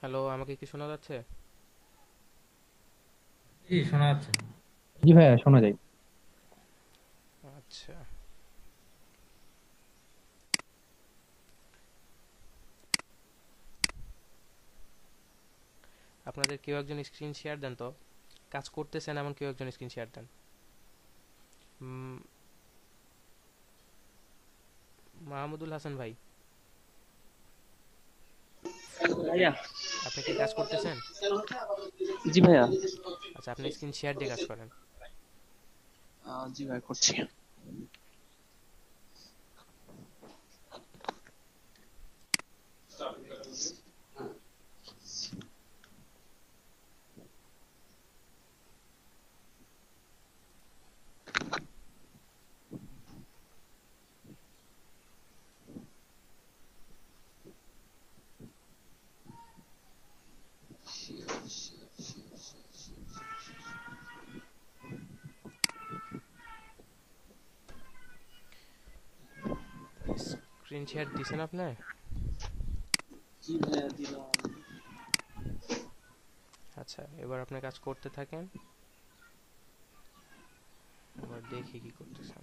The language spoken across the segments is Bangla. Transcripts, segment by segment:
হ্যালো, আমাকে কি শোনা যাচ্ছে? জি শোনা যাচ্ছে। জি ভাইয়া, শোনা যায়। আচ্ছা, আপনাদের কেউ একজন স্ক্রিন শেয়ার দেন তো। কাজ করতেছেন এমন কেউ একজন স্ক্রিন শেয়ার দেন। উম, মাহমুদুল হাসান ভাই, ভাইয়া। আপনি কি কাজ করতেছেন? জি ভাইয়া। আচ্ছা, আপনি স্ক্রিন শেয়ার দিয়ে কাজ করেন। জি ভাই করছি। স্ক্রিন শেয়ার দিছেন আপনি? জি ভাইয়া দিলাম। আচ্ছা, এবার আপনি কাজ করতে থাকেন, এবার দেখি কি করতেছেন।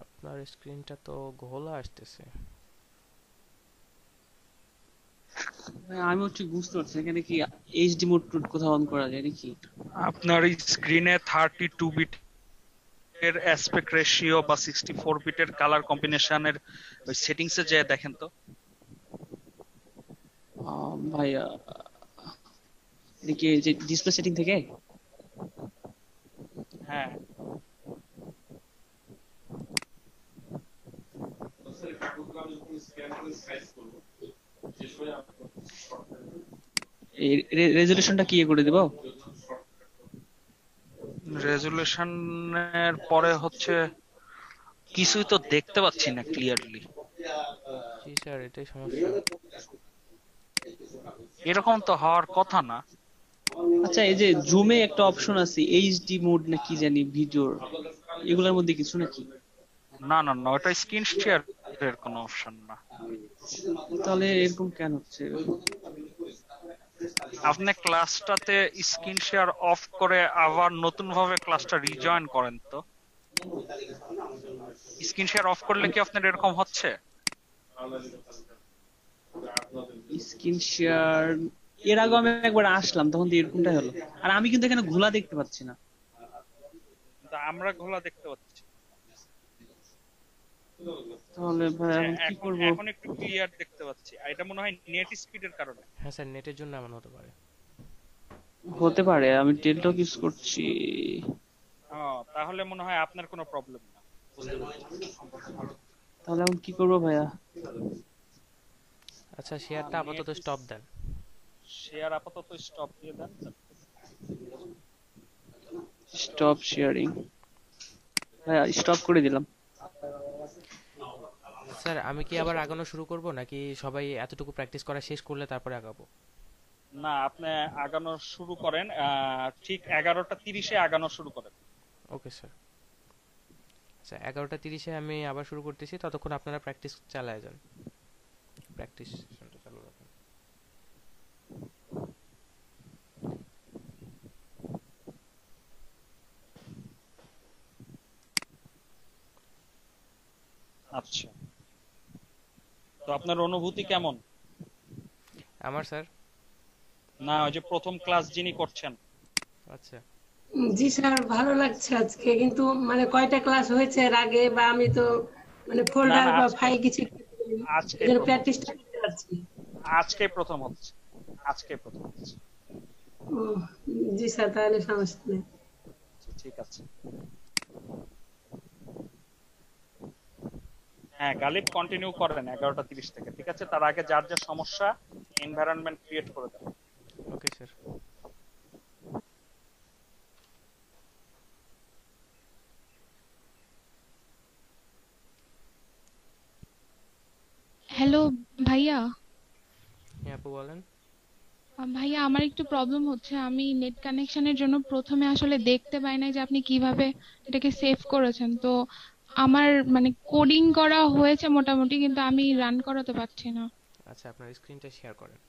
আপনার স্ক্রিনটা তো ঘোলা আসতেছে। ভাইয়া, আমি ঠিক বুঝতে পারছি না, এখানে কি এইচডি মোড টোড কোথাও অন করা যায় নাকি? আপনার স্ক্রিনে 32 বিটের অ্যাসপেক্ট রেশিও বা 64 বিটের কালার কম্বিনেশনের ওই সেটিংসে যে দেখেন তো। ভাইয়া, এটা কি যে ডিসপ্লে সেটিং থেকে? হ্যাঁ, এই রেজুলেশনটা কি করে দিব? রেজুলেশনের পরে হচ্ছে কিছুই তো দেখতে পাচ্ছি না ক্লিয়ারলি। জি স্যার, এটাই সমস্যা। এরকম তো হওয়ার কথা না। আচ্ছা, এই যে জুমে একটা অপশন আছে এইচডি মোড না কি জানি ভিডিওর, এগুলোর মধ্যে কিছু নাকি? না না না, ওটা স্ক্রিন শেয়ার এর কোনো অপশন না। তাহলে এরকম কেন হচ্ছে? আপনি ক্লাসটাতে স্ক্রিন শেয়ার অফ করে আবার নতুন ভাবে ক্লাসটা রিজয়েন করেন তো। স্ক্রিন শেয়ার অফ করলে কি আপনার এরকম হচ্ছে? স্ক্রিন শেয়ার এর আগে আমি একবার আসলাম, তখন তো এরকমটাই হলো। আর আমি কিন্তু এখানে ঘোলা দেখতে পাচ্ছি না। কিন্তু আমরা ঘোলা দেখতে পাচ্ছি। তাহলে ভাই হ্যাঁ, এখন কি এখন করব? এখন একটু ক্লিয়ার দেখতে পাচ্ছি, আর এটা মনে হয় নেট স্পিডের কারণে। হ্যাঁ স্যার, নেটের জন্য এমন হতে পারে। হতে পারে, আমি টেলটক ইউজ করছি। তাহলে মনে হয় আপনার কোনো প্রবলেম না। বুঝতে পেরেছি। তাহলে এখন কি করব ভাইয়া? আচ্ছা, শেয়ারটা আপাতত নেট স্টপ দেন। শেয়ার আপাতত স্টপ দিয়ে দেন। Stop sharing. ভাইয়া স্টপ করে দিলাম। স্যার আমি কি আবার আগানো শুরু করব, নাকি সবাই এতটুকু প্র্যাকটিস করা শেষ করলে তারপরে আগাবো? না, আপনি আগানো শুরু করেন, ঠিক 11টা 30-এ আগানো শুরু করেন। Okay sir. আচ্ছা, 11টা 30-এ আমি আবার শুরু করতেছি, ততক্ষণ আপনারা প্র্যাকটিস চালায় যান। প্র্যাকটিস সেশনটা চালু রাখুন। আচ্ছা, তো আপনার অনুভূতি কেমন? আমার স্যার? না, ওই যে প্রথম ক্লাস যিনি করছেন। আচ্ছা। জি স্যার, ভালো লাগছে আজকে, কিন্তু মানে কয়টা ক্লাস হয়েছে এর আগে, বা আমি তো মানে না ফোল্ডার না, বা আজকে ফাইল কিছু আজকেই এজন্য প্রথম প্র্যাকটিসটা হচ্ছে। করতে পারছি। আজকেই প্রথম হচ্ছে। আজকেই প্রথম হচ্ছে। ও, জি স্যার, তাহলে সমস্যা নেই। আচ্ছা, ঠিক আছে। হ্যাঁ, গালিব কন্টিনিউ করেন 11টা 30 থেকে, ঠিক আছে? তার আগে যার যা সমস্যা, এনভায়রনমেন্ট ক্রিয়েট করে দেন। Okay sir. হ্যালো ভাইয়া। হ্যাঁ আপু বলেন। ভাইয়া, আমার একটু প্রবলেম হচ্ছে। আমি নেট কানেকশনের জন্য প্রথমে আসলে দেখতে পাই নাই যে আপনি কিভাবে এটাকে সেভ করেছেন। তো আমার মানে কোডিং করা হয়েছে মোটামুটি, কিন্তু আমি রান করাতে পারছি না। আচ্ছা, আপনার স্ক্রিনটা শেয়ার করেন।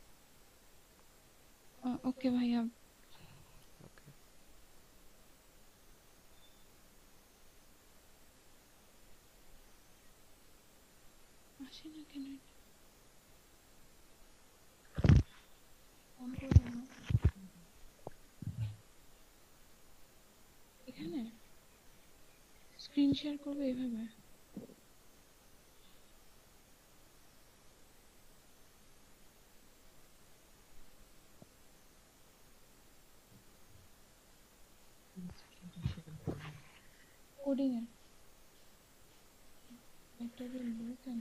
ওকে ভাইয়া। ওকে। আসে না কেন এটা? অন করবো না এখানে? স্ক্রিন শেয়ার করবো এভাবে? কোডিং এর একটা লো কেন?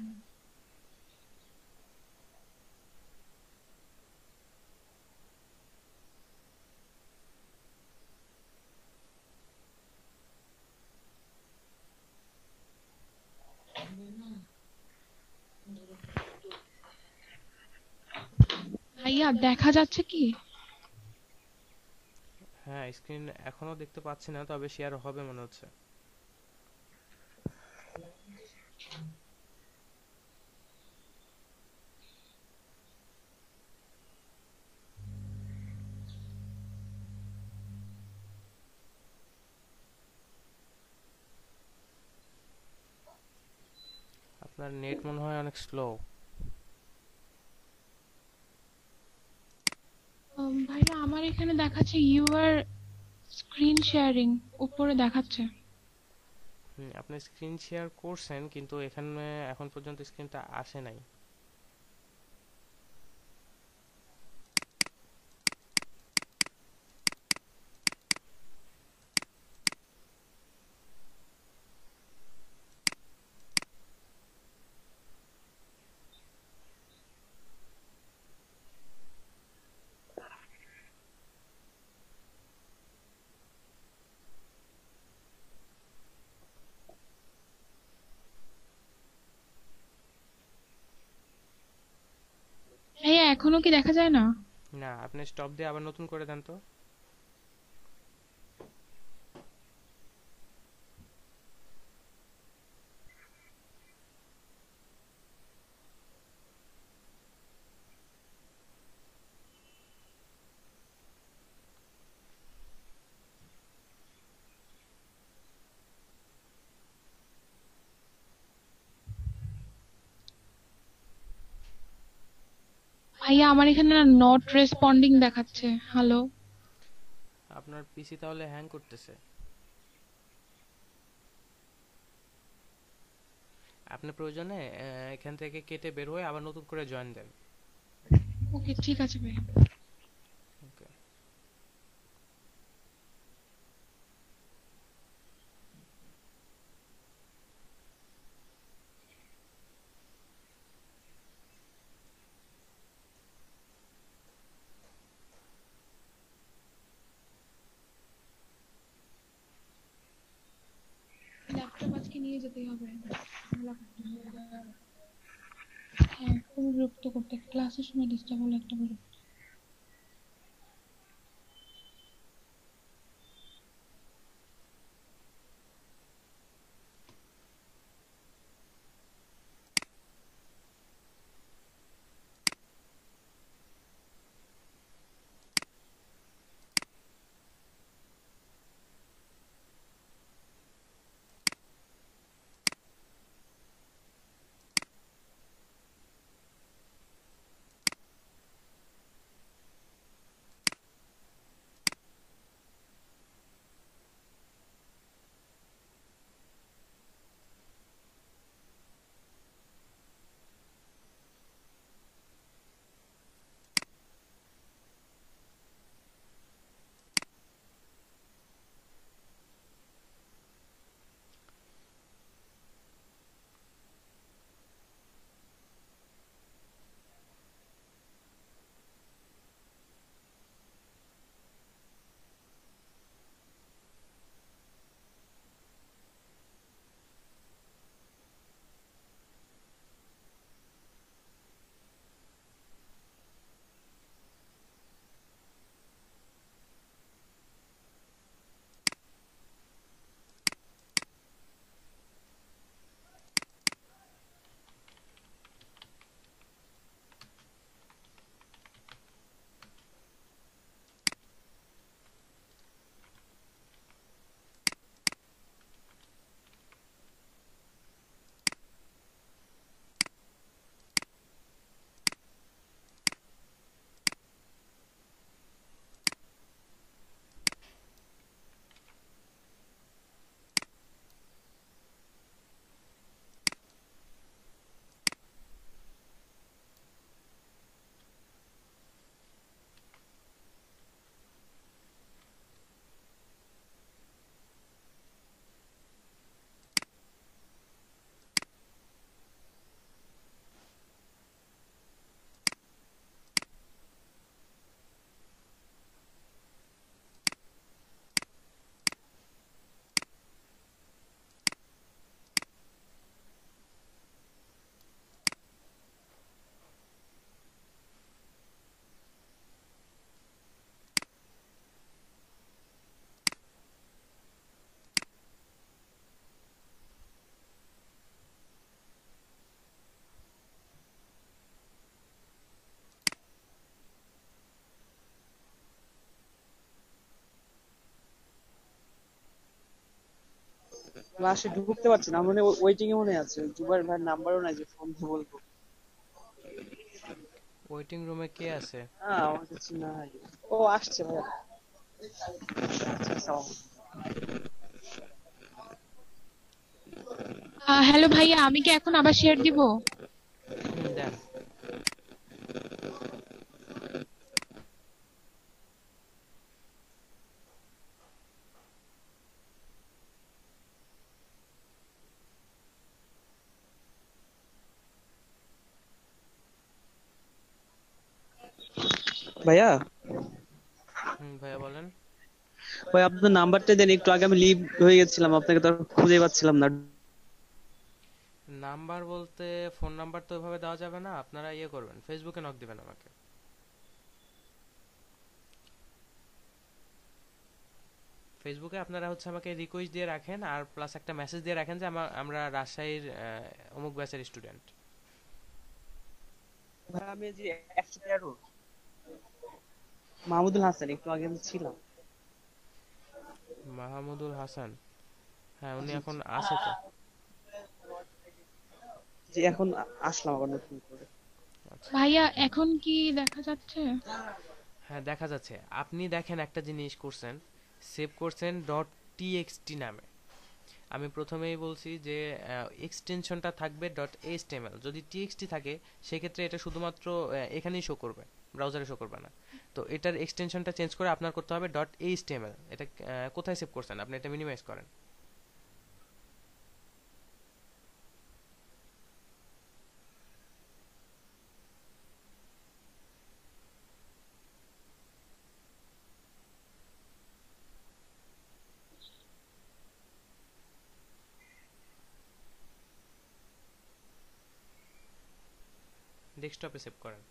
ভাইয়া দেখা যাচ্ছে কি? হ্যাঁ, স্ক্রিন এখনো দেখতে পাচ্ছি না, তবে শেয়ার হবে মনে হচ্ছে। আপনার নেট মনে হয় অনেক স্লো। ভাইয়া, আমার এখানে দেখাচ্ছে ইউ আর স্ক্রিন শেয়ারিং, উপরে দেখাচ্ছে। আপনি স্ক্রিন শেয়ার করছেন, কিন্তু এখানে এখন পর্যন্ত স্ক্রিনটা আসে নাই। ভাইয়া, এখনো কি দেখা যায় না? না, আপনি স্টপ দিয়ে আবার নতুন করে দেন তো। ভাইয়া আমার এখানে না নট রেসপন্ডিং দেখাচ্ছে। হ্যালো। আপনার পিসি তাহলে হ্যাং করতেছে। আপনি প্রয়োজনে এখান থেকে কেটে বের হয়ে আবার নতুন করে জয়েন দেন। ওকে ঠিক আছে ভাইয়া। ওকে। ল্যাপটপ আজকে নিয়ে যেতেই হবে। হ্যাঁ খুবই বিরক্ত করতে, ক্লাসের সময় ডিস্টার্ব হলে একটা বিরক্ত। ক্লাসে ঢুকতে পারছি না, মানে ওয়েটিং এ মনে আছে, জুবাইর ভাইয়ের নাম্বারও নাই যে ফোন দিয়ে বলবো। ওয়েটিং রুমে কে আছে? হ্যাঁ আমার কাছে নাই। ও আসছে ভাইয়া। আচ্ছা, আসসালামু হ্যালো ভাইয়া, আমি কি এখন আবার শেয়ার দিব? দেন। ভাইয়া। ভাইয়া বলেন। ভাই আপনার নাম্বারটা দেন একটু, আগে আমি লিভ হয়ে গেছিলাম, আপনাকে তো আর খুঁজে পাচ্ছিলাম না। নাম্বার বলতে ফোন নাম্বার তো ওইভাবে দেওয়া যাবে না, আপনারা ইয়ে করবেন, ফেসবুকে নক দিবেন আমাকে। ফেসবুকে আপনারা হচ্ছে আমাকে রিকোয়েস্ট দিয়ে রাখেন, আর প্লাস একটা মেসেজ দিয়ে রাখেন যে আমরা রাজশাহীর অমুক ব্যাচের স্টুডেন্ট। ভাই আমি যে 113 মাহমুদুল হাসান, একটু আগে আমি ছিলাম। মাহমুদুল হাসান? হ্যাঁ উনি জি এখন জি। আছে তো। জি এখন আসলাম আবার নতুন করে। আচ্ছা, ভাইয়া এখন কি দেখা যাচ্ছে? হ্যাঁ দেখা যাচ্ছে। আপনি দেখেন একটা জিনিস করছেন, সেভ করছেন ডট টিএক্সটি নামে। আমি প্রথমেই বলছি যে এক্সটেনশনটা থাকবে ডট এইচটিএমএল। যদি টিএক্সটি থাকে সেক্ষেত্রে এটা শুধুমাত্র এখানেই শো করবে, ব্রাউজারে শো করবে না। তো এটার এক্সটেনশনটা চেঞ্জ করে আপনার করতে হবে ডট এইচটিএমএল। এটা কোথায় সেভ করছেন আপনি? এটা মিনিমাইজ করেন। ডেস্কটপে সেভ করেন।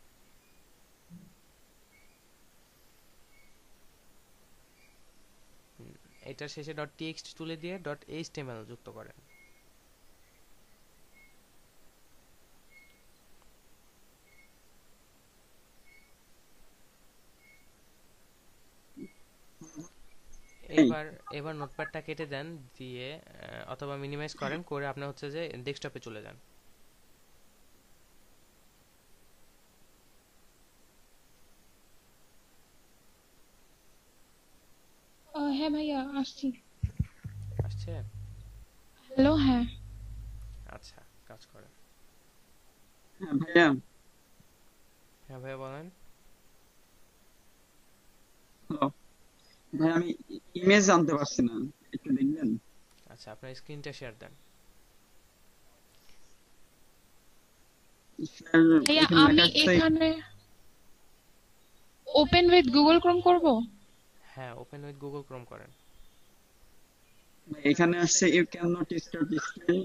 এটার শেষে ডট টিএক্সটি তুলে দিয়ে ডট এইচটিএমএল যুক্ত করেন। এই এবার এবার নোটপ্যাডটা কেটে দেন, দিয়ে অথবা মিনিমাইজ করেন করে আপনি হচ্ছে যে ডেস্কটপে চলে যান। হ্যাঁ ভাইয়া আসছি। আসছে? হ্যালো, হ্যাঁ। আচ্ছা, কাজ করেন। হ্যাঁ ভাইয়া, হ্যাঁ ভাইয়া বলেন। হ্যালো ভাই, আমি ইমেজ আনতে পারছি না, একটু দেখবেন? আচ্ছা, আপনার স্ক্রিনটা শেয়ার দেন। স্যার, ভাইয়া এখানে আমি লেখা আছে এখানে ওপেন উইথ গুগল ক্রোম করব? হ্যাঁ, ওপেন উইথ গুগল ক্রোম করেন। এখানে আসছে you can not start screen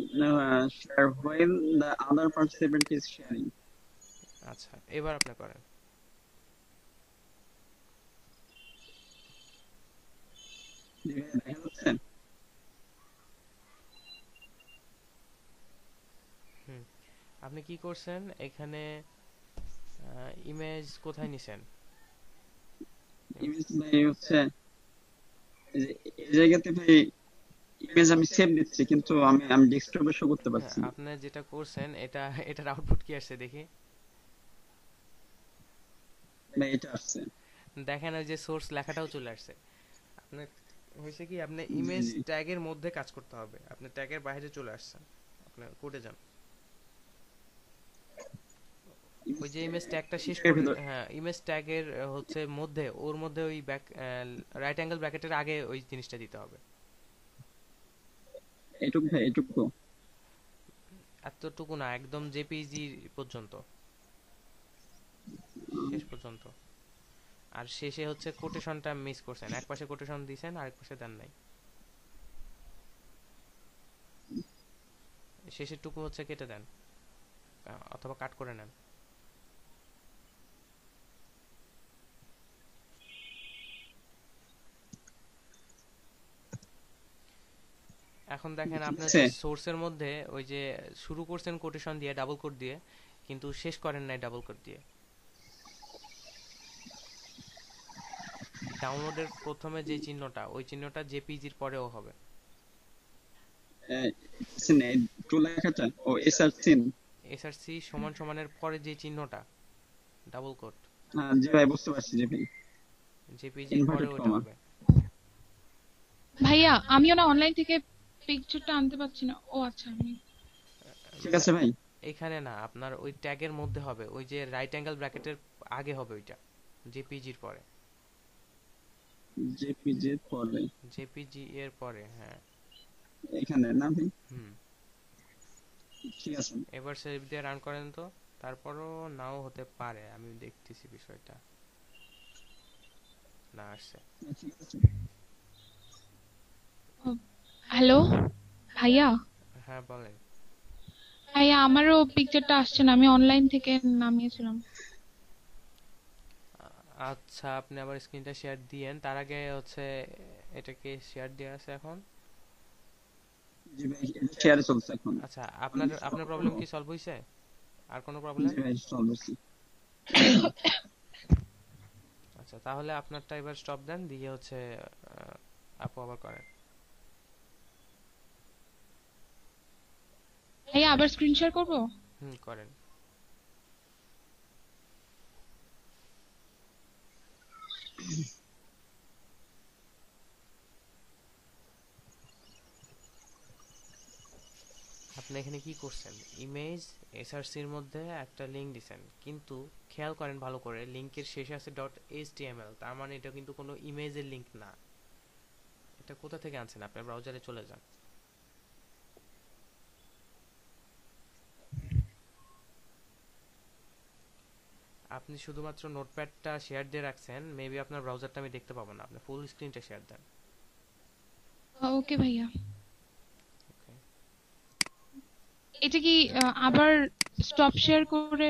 share while the other participant is sharing. আচ্ছা, এবার আপনি করেন। দেখা যাচ্ছে? হুম, আপনি কি করছেন এখানে? ইমেজ কোথায় নিছেন? ইমেজ ভাই হচ্ছে এই জায়গাতে ভাই ইমেজ আমি সেভ দিচ্ছি, কিন্তু আমি ডেস্কটপে শো করতে হ্যাঁ, পারছি না। আপনি যেটা করছেন এটার আউটপুট কি আসছে দেখি। ভাই এটা আসছে। দেখেন ওই যে সোর্স লেখাটাও চলে আসছে। আপনার হয়েছে কি, আপনি জি ইমেজ জি, ট্যাগের মধ্যে কাজ করতে হবে, আপনি ট্যাগের বাইরে চলে আসছেন। আপনি কোডে যান। ওই যে ইমেজ ট্যাগটা শেষ এর করে, ভিতর হ্যাঁ ইমেজ ট্যাগের হচ্ছে মধ্যে, ওর মধ্যে ওই ব্যাক রাইট অ্যাঙ্গেল ব্র্যাকেটের আগে ওই জিনিসটা দিতে হবে। এটুকু ভাই, এটুকু। এতটুকু না, একদম জেপিজি পর্যন্ত, শেষ পর্যন্ত। আর শেষে হচ্ছে কোটেশনটা মিস করছেন, এক পাশে কোটেশন দিয়েছেন আরেক পাশে দেন নাই। শেষের টুকু হচ্ছে কেটে দেন, অথবা কাট করে নেন। এখন দেখেন আপনি আছে হচ্ছে সোর্সের মধ্যে ওই যে শুরু করছেন কোটেশন দিয়ে, ডাবল কোট দিয়ে, কিন্তু শেষ করেন নাই ডাবল কোট দিয়ে। ডাউনলোডের প্রথমে যে চিহ্নটা, ওই চিহ্নটা জেপিজির পরেও হবে। সিনে টু লেখাটা ও এসআর সিন। এসআরসি সমান সমানের পরে যে চিহ্নটা, ডাবল কোট, জি ভাই, বুঝতে পারছি জি ভাই। জেপিজির পরে ইনভার্টেড ওইটা কমা। হবে। ভাইয়া আমিও না অনলাইন থেকে পিকচারটা আনতে পারছি না। ও আচ্ছা, আমি ঠিক আছে ভাই। এখানে না, আপনার ওই ট্যাগের মধ্যে হবে, ওই যে রাইট অ্যাঙ্গেল ব্র্যাকেটের আগে হবে ওইটা, জেপিজির পরে। জেপিজি পরে জেপিজি এর পরে, হ্যাঁ। এখানে না ভাই? হুম, ঠিক আছে। এবার সেভ দিয়ে রান করেন তো। তারপরও নাও হতে পারে, আমি দেখতেছি বিষয়টা। না আসছে। ঠিক আছে। হ্যালো ভাইয়া। হ্যাঁ বলেন। ভাইয়া আমারও পিকচারটা আসছে না, আমি অনলাইন থেকে নামিয়েছিলাম। আচ্ছা, আপনি আবার স্ক্রিনটা শেয়ার দিয়েন, তার আগে হচ্ছে এটাকে শেয়ার দেওয়া আছে এখন। জি ভাই, এটা শেয়ারে চলছে এখন। আচ্ছা, আপনার আপনার প্রবলেম কি সলভ হয়েছে? আর কোনো প্রবলেম? জি ভাই, সলভ হচ্ছে। আচ্ছা, তাহলে আপনারটা এবার স্টপ দেন, দিয়ে হচ্ছে আপু আবার করেন। ভাইয়া আবার স্ক্রিন শেয়ার করবো? হুম, করেন। আপনি এখানে কি করছেন, ইমেজ এসআরসির মধ্যে একটা লিংক দিছেন, কিন্তু খেয়াল করেন ভালো করে, লিংকের শেষে আছে ডট এইচটিএমএল, তার মানে এটা কিন্তু কোনো ইমেজের লিংক না। এটা কোথা থেকে আনছেন? আপনার ব্রাউজারে চলে যান। আপনি শুধুমাত্র নোটপ্যাডটা শেয়ার দিয়ে রাখছেন, মেবি আপনার ব্রাউজারটা আমি দেখতে পাবো না, আপনি ফুল স্ক্রিনটা শেয়ার দেন। ওকে ভাইয়া। ওকে, এটা কি আবার স্টপ শেয়ার করে?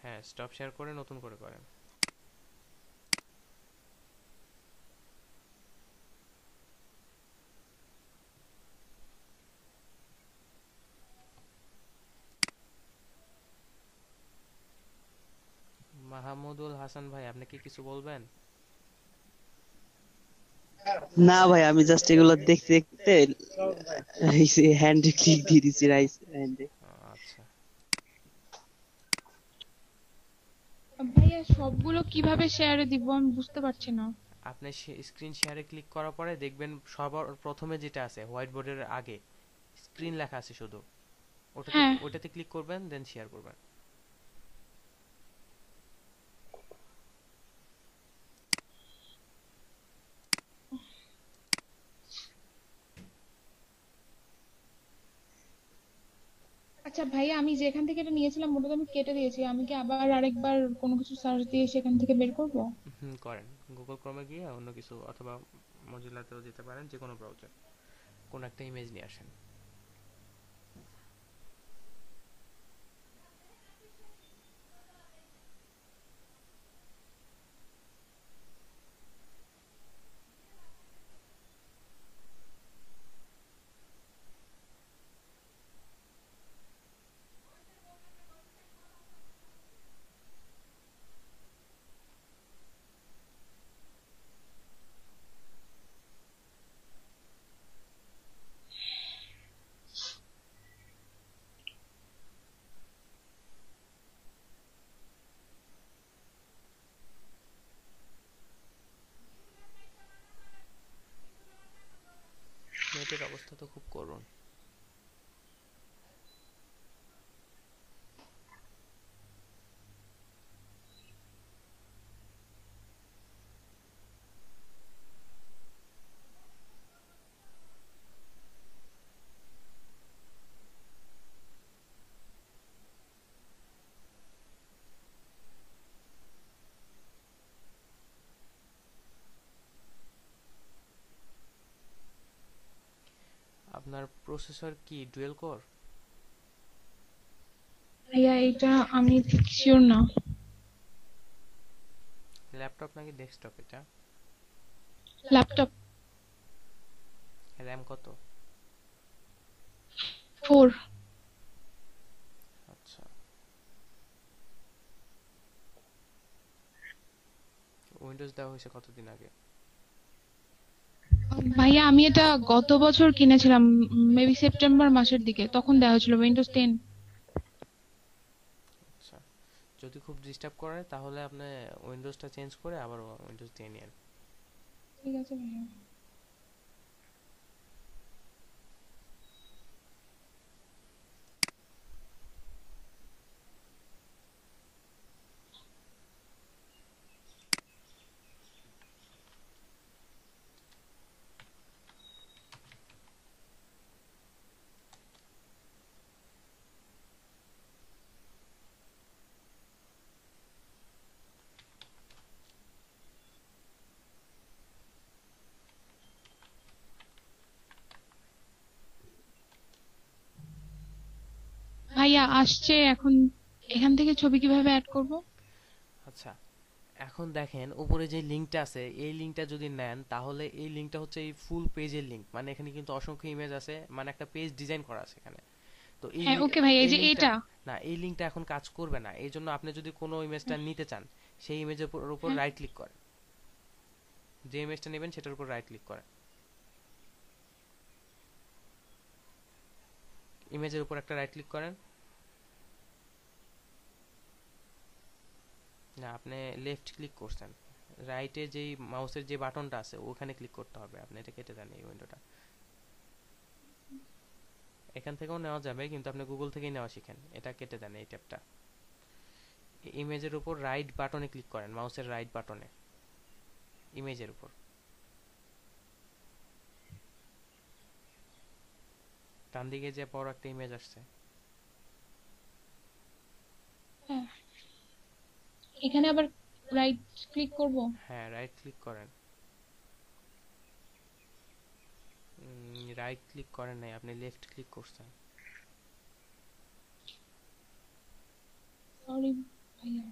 হ্যাঁ, স্টপ শেয়ার করে নতুন করে করেন। মাহমুদুল হাসান ভাই, আপনি কি কিছু বলবেন? না ভাই, আমি জাস্ট এগুলো দেখতে দেখতে হ্যান্ডে ক্লিক দিয়ে দিছি, রাইস হ্যান্ডে। আচ্ছা, ভাইয়া সবগুলো কিভাবে শেয়ারে দিব আমি বুঝতে পারছি না। আপনি স্ক্রিন শেয়ারে ক্লিক করার পরে দেখবেন সবার প্রথমে যেটা আছে হোয়াইট বোর্ডের আগে স্ক্রিন লেখা আছে শুধু, হ্যাঁ। ওটাতে ক্লিক করবেন, দেন শেয়ার করবেন। আচ্ছা ভাইয়া, আমি যেখান থেকে এটা নিয়েছিলাম ওটা তো আমি কেটে দিয়েছি, আমি কি আবার আরেকবার কোনো কিছু সার্চ দিয়ে সেখান থেকে বের করব? হুম, করেন। গুগল ক্রোমে গিয়ে অন্য কিছু, অথবা মজিলাতেও যেতে পারেন, যে কোনো ব্রাউজার, কোন একটা ইমেজ নিয়ে আসেন। নেটের অবস্থা তো খুব করুণ। আপনার প্রসেসর কি ডুয়েল কোর? ভাইয়া এটা আমি ঠিক শিওর না। ল্যাপটপ নাকি ডেস্কটপ এটা? ল্যাপটপ। র্যাম কত? 4। আচ্ছা, উইন্ডোজ দেওয়া হয়েছে কতদিন আগে? ভাইয়া আমি এটা গত বছর কিনেছিলাম, মেবি সেপ্টেম্বর মাসের দিকে, তখন দেওয়া হয়েছিল উইন্ডোজ 10। আচ্ছা, যদি খুব ডিস্টার্ব করে তাহলে আপনি উইন্ডোজটা চেঞ্জ করে আবার উইন্ডোজ দিয়ে নিন। ঠিক আছে ভাইয়া। ভাইয়া আসছে এখন, এখান থেকে ছবি কিভাবে অ্যাড করব? আচ্ছা, এখন দেখেন উপরে যে লিংকটা আছে, এই লিংকটা যদি নেন তাহলে এই লিংকটা হচ্ছে এই ফুল পেজের লিংক, মানে এখানে কিন্তু অসংখ্য ইমেজ আছে, মানে একটা পেজ ডিজাইন করা আছে এখানে। তো হ্যাঁ ওকে ভাইয়া, এই এই যে লিংকটা, এটা। না এই লিংকটা এখন কাজ করবে না। এই জন্য আপনি যদি কোনো ইমেজটা নিতে চান, সেই ইমেজের উপর হ্যাঁ। রাইট ক্লিক করেন, যে ইমেজটা নেবেন সেটার উপর রাইট ক্লিক করেন, ইমেজের উপর একটা রাইট ক্লিক করেন। না, আপনি লেফট ক্লিক করছেন, রাইটে যেই মাউসের যে বাটনটা আছে ওখানে ক্লিক করতে হবে। আপনি এটা কেটে দেন এই উইন্ডোটা। এখান থেকেও নেওয়া যাবে, কিন্তু আপনি গুগল থেকেই নেওয়া শিখেন। এটা কেটে দেন এই ট্যাবটা। ইমেজের উপর রাইট বাটনে ক্লিক করেন, মাউসের রাইট বাটনে, ইমেজের উপর। ডান দিকে যে বড় একটা ইমেজ আসছে, হ্যাঁ, এখানে আবার রাইট ক্লিক করব। হ্যাঁ রাইট ক্লিক করেন। রাইট ক্লিক করেন নাই, আপনি লেফট ক্লিক করছেন। সরি ভাইয়া।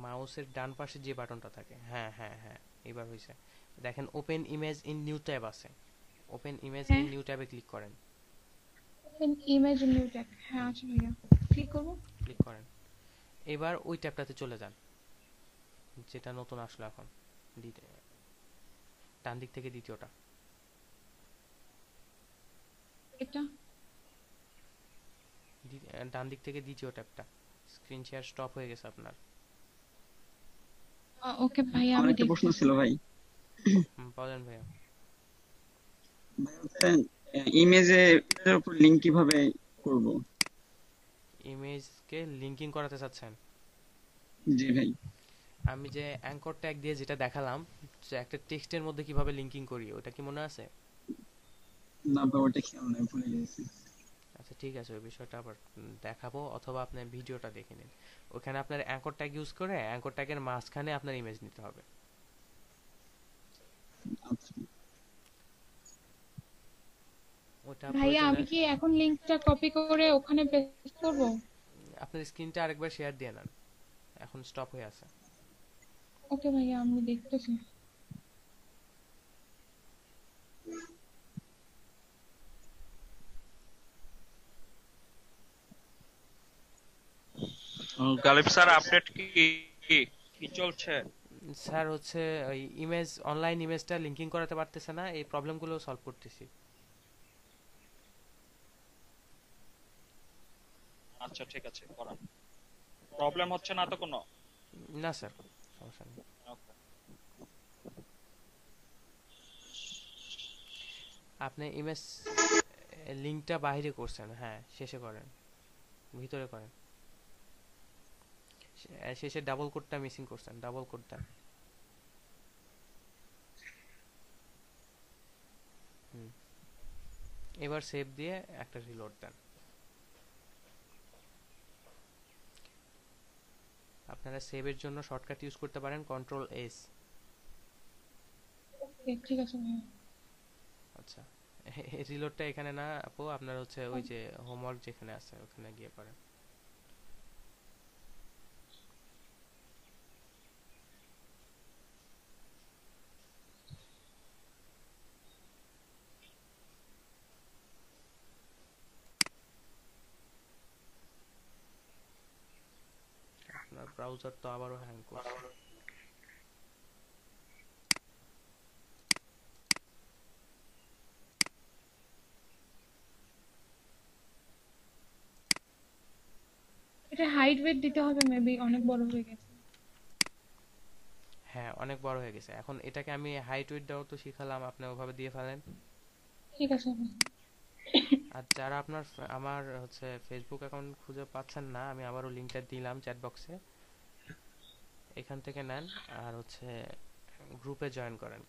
মাউসের ডান পাশে যে বাটনটা থাকে, হ্যাঁ হ্যাঁ হ্যাঁ, এবার হয়েছে। দেখেন open image in new tab আছে, ওপেন ইমেজ ইন হ্যাঁ, নিউ ট্যাবে ক্লিক করেন। ওপেন ইমেজ নিউ ট্যাব, হ্যাঁ আছে ভাইয়া, ক্লিক করব। ক্লিক করেন। এবার ওই ট্যাবটাতে চলে যান যেটা নতুন আসলো এখন, ডান দিক থেকে দ্বিতীয়টা। এটা ডান দিক থেকে দ্বিতীয় ট্যাবটা। স্ক্রিন শেয়ার স্টপ হয়ে গেছে আপনার। ওকে ভাইয়া, আমার আমি একটা প্রশ্ন দেখতেছি। ছিল ভাই। বলেন ভাইয়া। ভাই হচ্ছে ইমেজের উপর লিংক কিভাবে করব? ইমেজকে লিঙ্কিং করাতে চাচ্ছেন? জি ভাই। আমি যে অ্যাঙ্কর ট্যাগ দিয়ে যেটা দেখালাম, যে একটা টেক্সটের মধ্যে কিভাবে লিঙ্কিং করি, ওটা কি মনে আছে? না ভাই, ওটা খেয়াল নাই, ভুলে গেছি। আচ্ছা ঠিক আছে, ওই বিষয়টা আবার দেখাবো, অথবা আপনি ভিডিওটা দেখে নিন। ওখানে আপনার অ্যাঙ্কর ট্যাগ ইউজ করে অ্যাঙ্কর ট্যাগের মাঝখানে আপনার ইমেজ নিতে হবে। আচ্ছা ওটা ভাইয়া প্রয়োজনে আমি কি এখন লিংকটা কপি করে ওখানে পেস্ট করব? আপনার স্ক্রিনটা আরেকবার শেয়ার দিয়ে নেন, এখন স্টপ হয়ে আছে। ওকে ভাইয়া, আমি দেখতেছি। গালিব স্যার, আপডেট কি কি কি চলছে? স্যার হচ্ছে ওই ইমেজ, অনলাইন ইমেজটা লিঙ্কিং করাতে পারতেছে না, এই প্রবলেমগুলো সলভ করতেছি। আচ্ছা ঠিক আছে, করান। প্রবলেম হচ্ছে না তো কোনো? না স্যার, সমস্যা নেই। Okay. আপনি ইমেজ লিঙ্কটা বাইরে করছেন, হ্যাঁ শেষে করেন, ভিতরে করেন। শেষে ডাবল কোডটা মিসিং করছেন, ডাবল কোড দেন। এবার সেভ দিয়ে একটা রিলোড দেন। আপনারা সেভের জন্য শর্টকাট ইউজ করতে পারেন Ctrl+S। ওকে ঠিক আছে ভাইয়া। আচ্ছা, রিলোডটা এখানে না আপু, আপনার হচ্ছে ওই যে হোমওয়ার্ক যেখানে আছে ওখানে গিয়ে করেন। আপনার ব্রাউজার তো আবারও হ্যাং করছে। এটা হাইট ওয়েট দিতে হবে, মেবি অনেক বড় হয়ে গেছে। হ্যাঁ অনেক বড় হয়ে গেছে। এখন এটাকে আমি হাইট উইডথ দেওয়া তো শিখালাম, আপনি ওভাবে দিয়ে ফেলেন। ঠিক আছে ভাইয়া। আর যারা আপনার আমার হচ্ছে ফেসবুক অ্যাকাউন্ট খুঁজে পাচ্ছেন না, আমি আবারও লিংকটা দিলাম চ্যাট বক্সে, এখান থেকে নেন আর হচ্ছে গ্রুপে জয়েন করেন।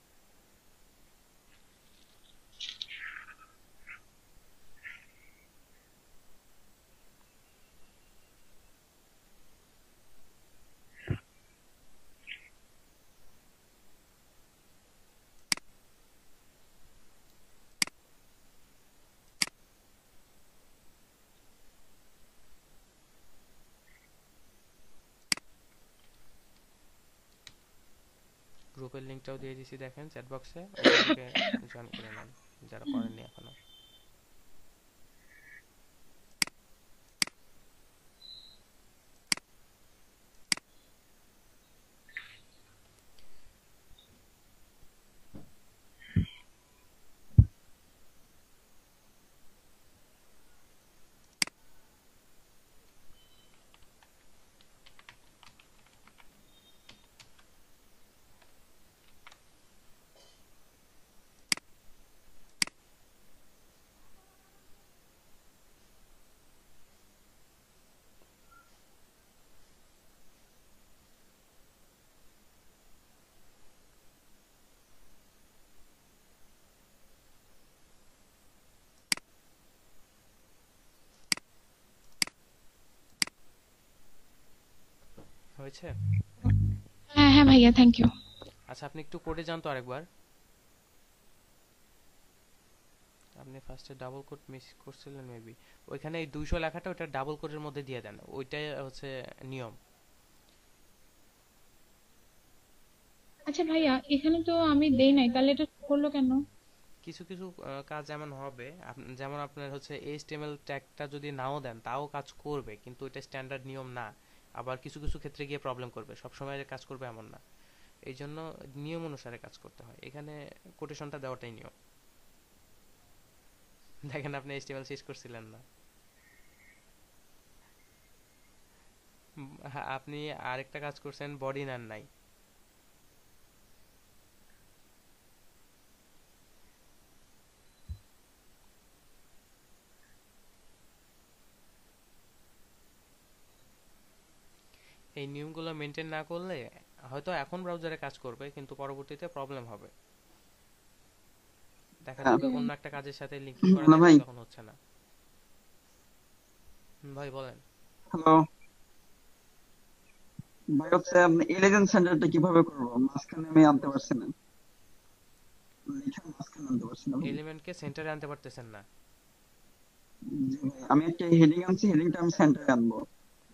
গ্রুপের লিংকটাও দিয়ে দিছি, দেখেন চ্যাট বক্সে, ওখান থেকে জয়েন করে নেন যারা করেননি এখনো। হয়েছে? হ্যাঁ হ্যাঁ ভাইয়া, থ্যাংক ইউ। আচ্ছা আপনি একটু কোডে যান তো আরেকবার। আপনি ফার্স্টে ডাবল কোড মিস করছিলেন মেবি। ওইখানে এই 200 লেখাটা ওটা ডাবল কোডের মধ্যে দিয়ে দেন, ওইটাই হচ্ছে নিয়ম। আচ্ছা ভাইয়া, এখানে তো আমি দেই নাই, তাহলে এটা করলো কেন? কিছু কিছু কাজ এমন হবে, যেমন আপনার হচ্ছে এইচটিএমএল ট্যাগটা যদি নাও দেন তাও কাজ করবে, কিন্তু এটা স্ট্যান্ডার্ড নিয়ম না। আবার কিছু কিছু ক্ষেত্রে গিয়ে প্রবলেম করবে, সব সময় যে কাজ করবে এমন না। এই জন্য নিয়ম অনুসারে কাজ করতে হয়, এখানে কোটেশনটা দেওয়াটাই নিয়ম। দেখেন আপনি এইচটিএমএল শেষ করছিলেন না। হ্যাঁ, আপনি আরেকটা কাজ করছেন, বডি নেন নাই। এই নিয়মগুলো মেনটেন না করলে হয়তো এখন ব্রাউজারে কাজ করবে, কিন্তু পরবর্তীতে প্রবলেম হবে। দেখা হ্যাঁ, যাবে অন্য একটা কাজের সাথে লিঙ্কিং করা হ্যালো থাকবে, ভাই। তখন হচ্ছে না। ভাই বলেন। হ্যালো ভাই, হচ্ছে আপনি এলিগেন্স সেন্টারটা কিভাবে করবো? মাঝখানে আমি আনতে পারছি না, লিখে মাঝখানে আনতে পারছি না ভাই। এলিমেন্টকে সেন্টারে আনতে পারতেছেন না? জি ভাই, আমি একটা হেডিং আনছি, হেডিংটা আমি সেন্টারে আনবো,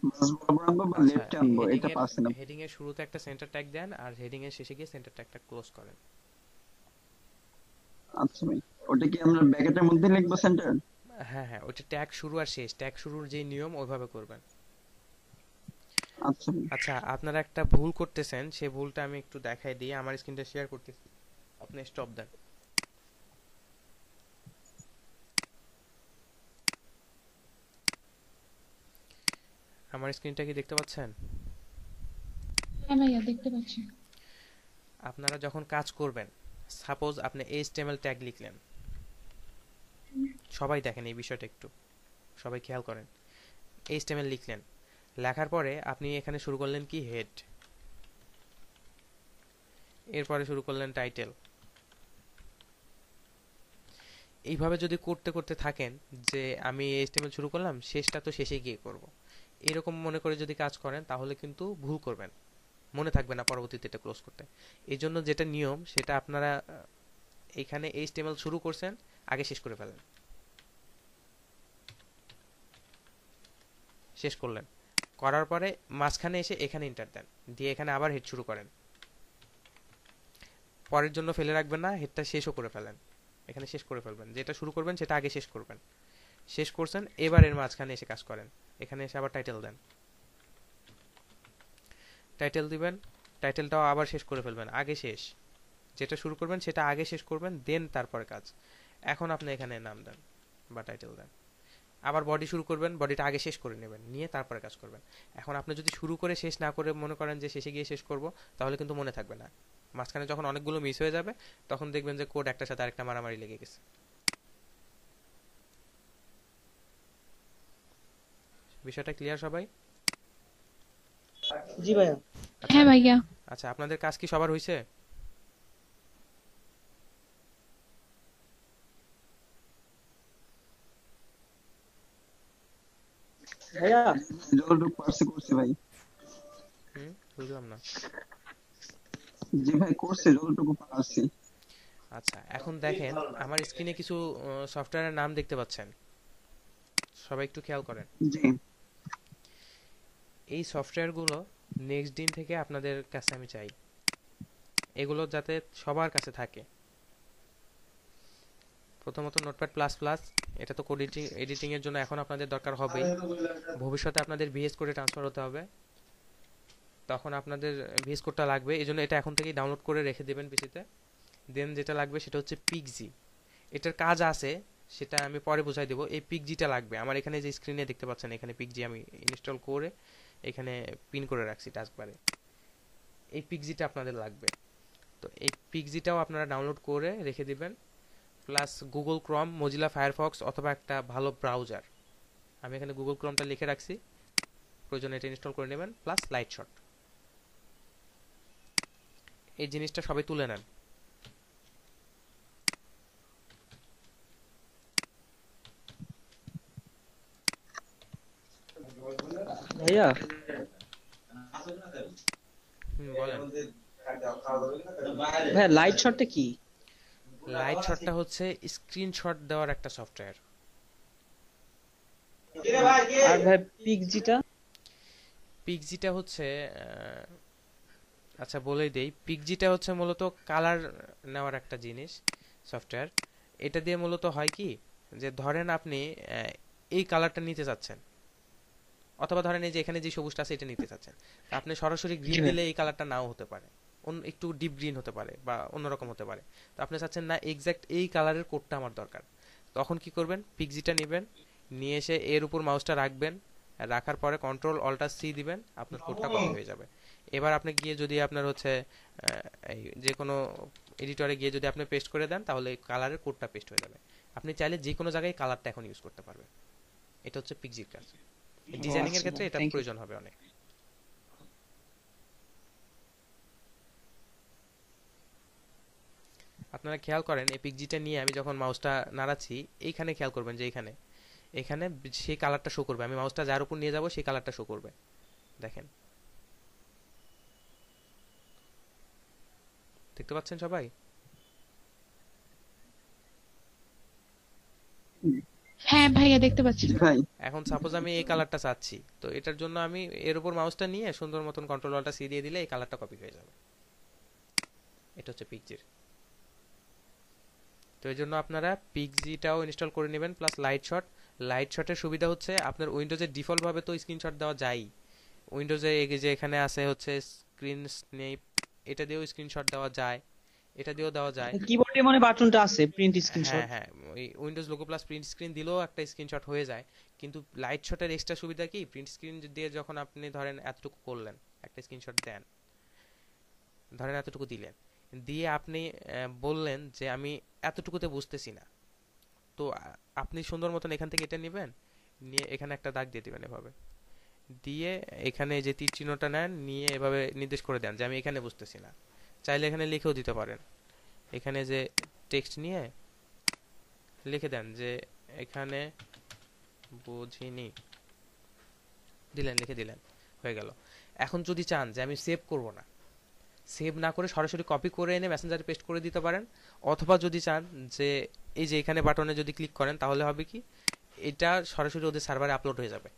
মাঝ বরাবর আনবো বা আচ্ছা, লেফটে আনবো, হেডিং এটা এর পারছি না। হেডিং এর শুরুতে একটা সেন্টার ট্যাগ দেন, আর হেডিং এর শেষে গিয়ে সেন্টার ট্যাগটা ক্লোজ করেন। আচ্ছা ভাই, ওটা কি আমরা ব্র্যাকেটের মধ্যে লিখবো সেন্টার? হ্যাঁ হ্যাঁ, ওটা ট্যাগ শুরু আর শেষ, ট্যাগ শুরুর যে নিয়ম ওইভাবে করবেন। আচ্ছা ভাই। আচ্ছা, আপনারা একটা ভুল করতেছেন, সেই ভুলটা আমি একটু দেখাই দিই। আমার স্ক্রিনটা শেয়ার করতেছি, আপনি স্টপ দেন। আমার স্ক্রিনটা কি দেখতে পাচ্ছেন? হ্যাঁ ভাইয়া, দেখতে পাচ্ছি। আপনারা যখন কাজ করবেন, সাপোজ আপনি এইচটিএমএল ট্যাগ লিখলেন, সবাই দেখেন এই বিষয়টা একটু, সবাই খেয়াল করেন। এইচটিএমএল লিখলেন, লেখার পরে আপনি এখানে শুরু করলেন কি হেড, এরপরে শুরু করলেন টাইটেল। এইভাবে যদি করতে করতে থাকেন যে আমি এইচটিএমএল শুরু করলাম, শেষটা তো শেষে গিয়ে করব, এরকম মনে করে যদি কাজ করেন তাহলে কিন্তু ভুল করবেন, মনে থাকবে না পরবর্তীতে এটা ক্লোজ করতে। এই জন্য যেটা নিয়ম সেটা আপনারা এখানে এইচটিএমএল শুরু করছেন, আগে শেষ করে ফেলেন। শেষ করলেন, করার পরে মাঝখানে এসে এখানে এন্টার দেন, দিয়ে এখানে আবার হেড শুরু করেন। পরের জন্য ফেলে রাখবেন না, হেডটা শেষও করে ফেলেন, এখানে শেষ করে ফেলবেন। যেটা শুরু করবেন সেটা আগে শেষ করবেন। শেষ করছেন, এবার এর মাঝখানে এসে কাজ করেন, এখানে এসে আবার টাইটেল দেন, টাইটেল দিবেন, টাইটেলটাও আবার শেষ করে ফেলবেন, আগে শেষ। যেটা শুরু করবেন সেটা আগে শেষ করবেন, দেন তারপরে কাজ। এখন আপনি এখানে নাম দেন বা টাইটেল দেন, আবার বডি শুরু করবেন, বডিটা আগে শেষ করে নেবেন, নিয়ে তারপরে কাজ করবেন। এখন আপনি যদি শুরু করে শেষ না করে মনে করেন যে শেষে গিয়ে শেষ করব, তাহলে কিন্তু মনে থাকবে না। মাঝখানে যখন অনেকগুলো মিস হয়ে যাবে, তখন দেখবেন যে কোড একটার সাথে আরেকটা মারামারি লেগে গেছে। বিষয়টা ক্লিয়ার সবাই? জি ভাইয়া। আচ্ছা হ্যাঁ ভাইয়া। আচ্ছা, আপনাদের কাজ কি সবার হয়েছে? ভাইয়া, যতটুকু পারছি করছি ভাই। বুঝলাম না। জি ভাই, করছি যতটুকু পারছি। আচ্ছা, এখন দেখেন আমার স্ক্রিনে কিছু সফটওয়্যারের নাম দেখতে পাচ্ছেন, সবাই একটু খেয়াল করেন। জি এই সফটওয়্যারগুলো নেক্সট দিন থেকে আপনাদের কাছে আমি চাই, এগুলো যাতে সবার কাছে থাকে। প্রথমত নোটপ্যাড প্লাস প্লাস, এটা তো কোড এডিটিং এর জন্য এখন আপনাদের দরকার হবেই। ভবিষ্যতে আপনাদের ভিএস কোডে ট্রান্সফার হতে হবে, তখন আপনাদের ভিএস কোডটা লাগবে, এই জন্য এটা এখন থেকেই ডাউনলোড করে রেখে দেবেন পিসিতে। দেন যেটা লাগবে সেটা হচ্ছে পিক্সি। এটার কাজ আছে, সেটা আমি পরে বুঝাই দেবো। এই পিক্সিটা লাগবে আমার, এখানে যে স্ক্রিনে দেখতে পাচ্ছেন এখানে পিক্সি আমি ইনস্টল করে এখানে পিন করে রাখছি টাস্কবারে। এই পিক্সিটা আপনাদের লাগবে, তো এই পিক্সিটাও আপনারা ডাউনলোড করে রেখে দিবেন। Plus Google Chrome, Mozilla Firefox অথবা একটা ভালো ব্রাউজার, আমি এখানে গুগল ক্রোমটা লিখে রাখছি, প্রয়োজনে এটা ইনস্টল করে নেবেন। প্লাস লাইট শট, এই জিনিসটা সবাই তুলে নেন। ভাইয়া, বলেন। ভাইয়া লাইট শটটা কি? লাইট শটটা হচ্ছে স্ক্রিনশট দেওয়ার একটা সফটওয়্যার। আর ভাই পিক্সিটা? পিক্সিটা হচ্ছে আচ্ছা বলেই দেই, পিক্সিটা হচ্ছে মূলত কালার নেওয়ার একটা জিনিস, সফটওয়্যার। এটা দিয়ে মূলত হয় কি, যে ধরেন আপনি এই কালারটা নিতে চাচ্ছেন, অথবা ধরেন এই যে এখানে যে সবুজটা আছে এটা নিতে চাচ্ছেন, তা আপনি সরাসরি জি গ্রিন ভাই। দিলে এই কালারটা নাও হতে পারে, একটু ডিপ গ্রিন হতে পারে বা অন্যরকম হতে পারে। তো আপনি চাচ্ছেন না এক্সাক্ট এই কালারের কোডটা আমার দরকার, তখন কি করবেন, পিক্সিটা নেবেন, নিয়ে এসে এর উপর মাউসটা রাখবেন, রাখার পরে কন্ট্রোল অল্টার সি দিবেন, আপনার কোডটা কপি হয়ে যাবে। এবার আপনি গিয়ে যদি আপনার হচ্ছে এই যে কোনো এডিটরে গিয়ে যদি আপনি পেস্ট করে দেন, তাহলে এই কালারের কোডটা পেস্ট হয়ে যাবে। আপনি চাইলে যে কোনো জায়গায় কালারটা এখন ইউজ করতে পারবেন। এটা হচ্ছে পিক্সির কাজ। ও ডিজাইনিং এর আচ্ছা ক্ষেত্রে ভাই, এটা থ্যাংক ইউ। প্রয়োজন হবে অনেক। আপনারা খেয়াল করেন এই পিক্সিটা নিয়ে আমি যখন মাউসটা নাড়াচ্ছি, এইখানে খেয়াল করবেন যে এখানে এখানে সেই কালারটা শো করবে, আমি মাউসটা যার উপর নিয়ে যাব সেই কালারটা শো করবে। দেখেন, দেখতে পাচ্ছেন সবাই? হ্যাঁ ভাইয়া দেখতে পাচ্ছি। জি ভাই। এখন সাপোজ আমি এই কালারটা চাচ্ছি, তো এটার জন্য আমি এর উপর মাউসটা নিয়ে সুন্দর মতন কন্ট্রোল অল্টার সি দিয়ে দিলে এই কালারটা কপি হয়ে যাবে। এটা হচ্ছে পিক্সির। তো এই জন্য আপনারা পিক্সিটাও ইনস্টল করে নেবেন, প্লাস লাইট শট। লাইট শটের সুবিধা হচ্ছে আপনার উইন্ডোজে ডিফল্ট ভাবে তো স্ক্রিনশট দেওয়া যায়, উইন্ডোজে এই যে এখানে আছে হচ্ছে স্ক্রিন স্নেপ, এটা দিয়েও স্ক্রিনশট দেওয়া যায়, এটা দিয়েও দেওয়া যায়। কিবোর্ডে মানে বাটনটা আছে প্রিন্ট হ্যাঁ স্ক্রিনশট। হ্যাঁ, ওই Windows logo plus print screen দিলেও একটা স্ক্রিনশট হয়ে যায়। কিন্তু লাইট শটের এক্সট্রা সুবিধা কি, প্রিন্ট স্ক্রিন দিয়ে যখন আপনি ধরেন এতটুকু করলেন, একটা স্ক্রিনশট দেন, ধরেন এতটুকু দিলেন, দিয়ে আপনি বললেন যে আমি এতটুকুতে বুঝতেছি না, তো আপনি সুন্দর মতন এখান থেকে এটা নেবেন, নিয়ে এখানে একটা দাগ দিয়ে দিবেন এভাবে, দিয়ে এখানে যে তীর চিহ্নটা নেন, নিয়ে এভাবে নির্দেশ করে দেন যে আমি এখানে বুঝতেছি না। চাইলে এখানে লিখেও দিতে পারেন, এখানে যে টেক্সট নিয়ে লিখে দেন যে এখানে বুঝিনি, দিলেন, লিখে দিলেন, হয়ে গেল। এখন যদি চান যে আমি সেভ করব না, সেভ না করে সরাসরি কপি করে এনে মেসেঞ্জারে পেস্ট করে দিতে পারেন। অথবা যদি চান যে এই যে এখানে বাটনে যদি ক্লিক করেন, তাহলে হবে কি, এটা সরাসরি ওদের সার্ভারে আপলোড হয়ে যাবে,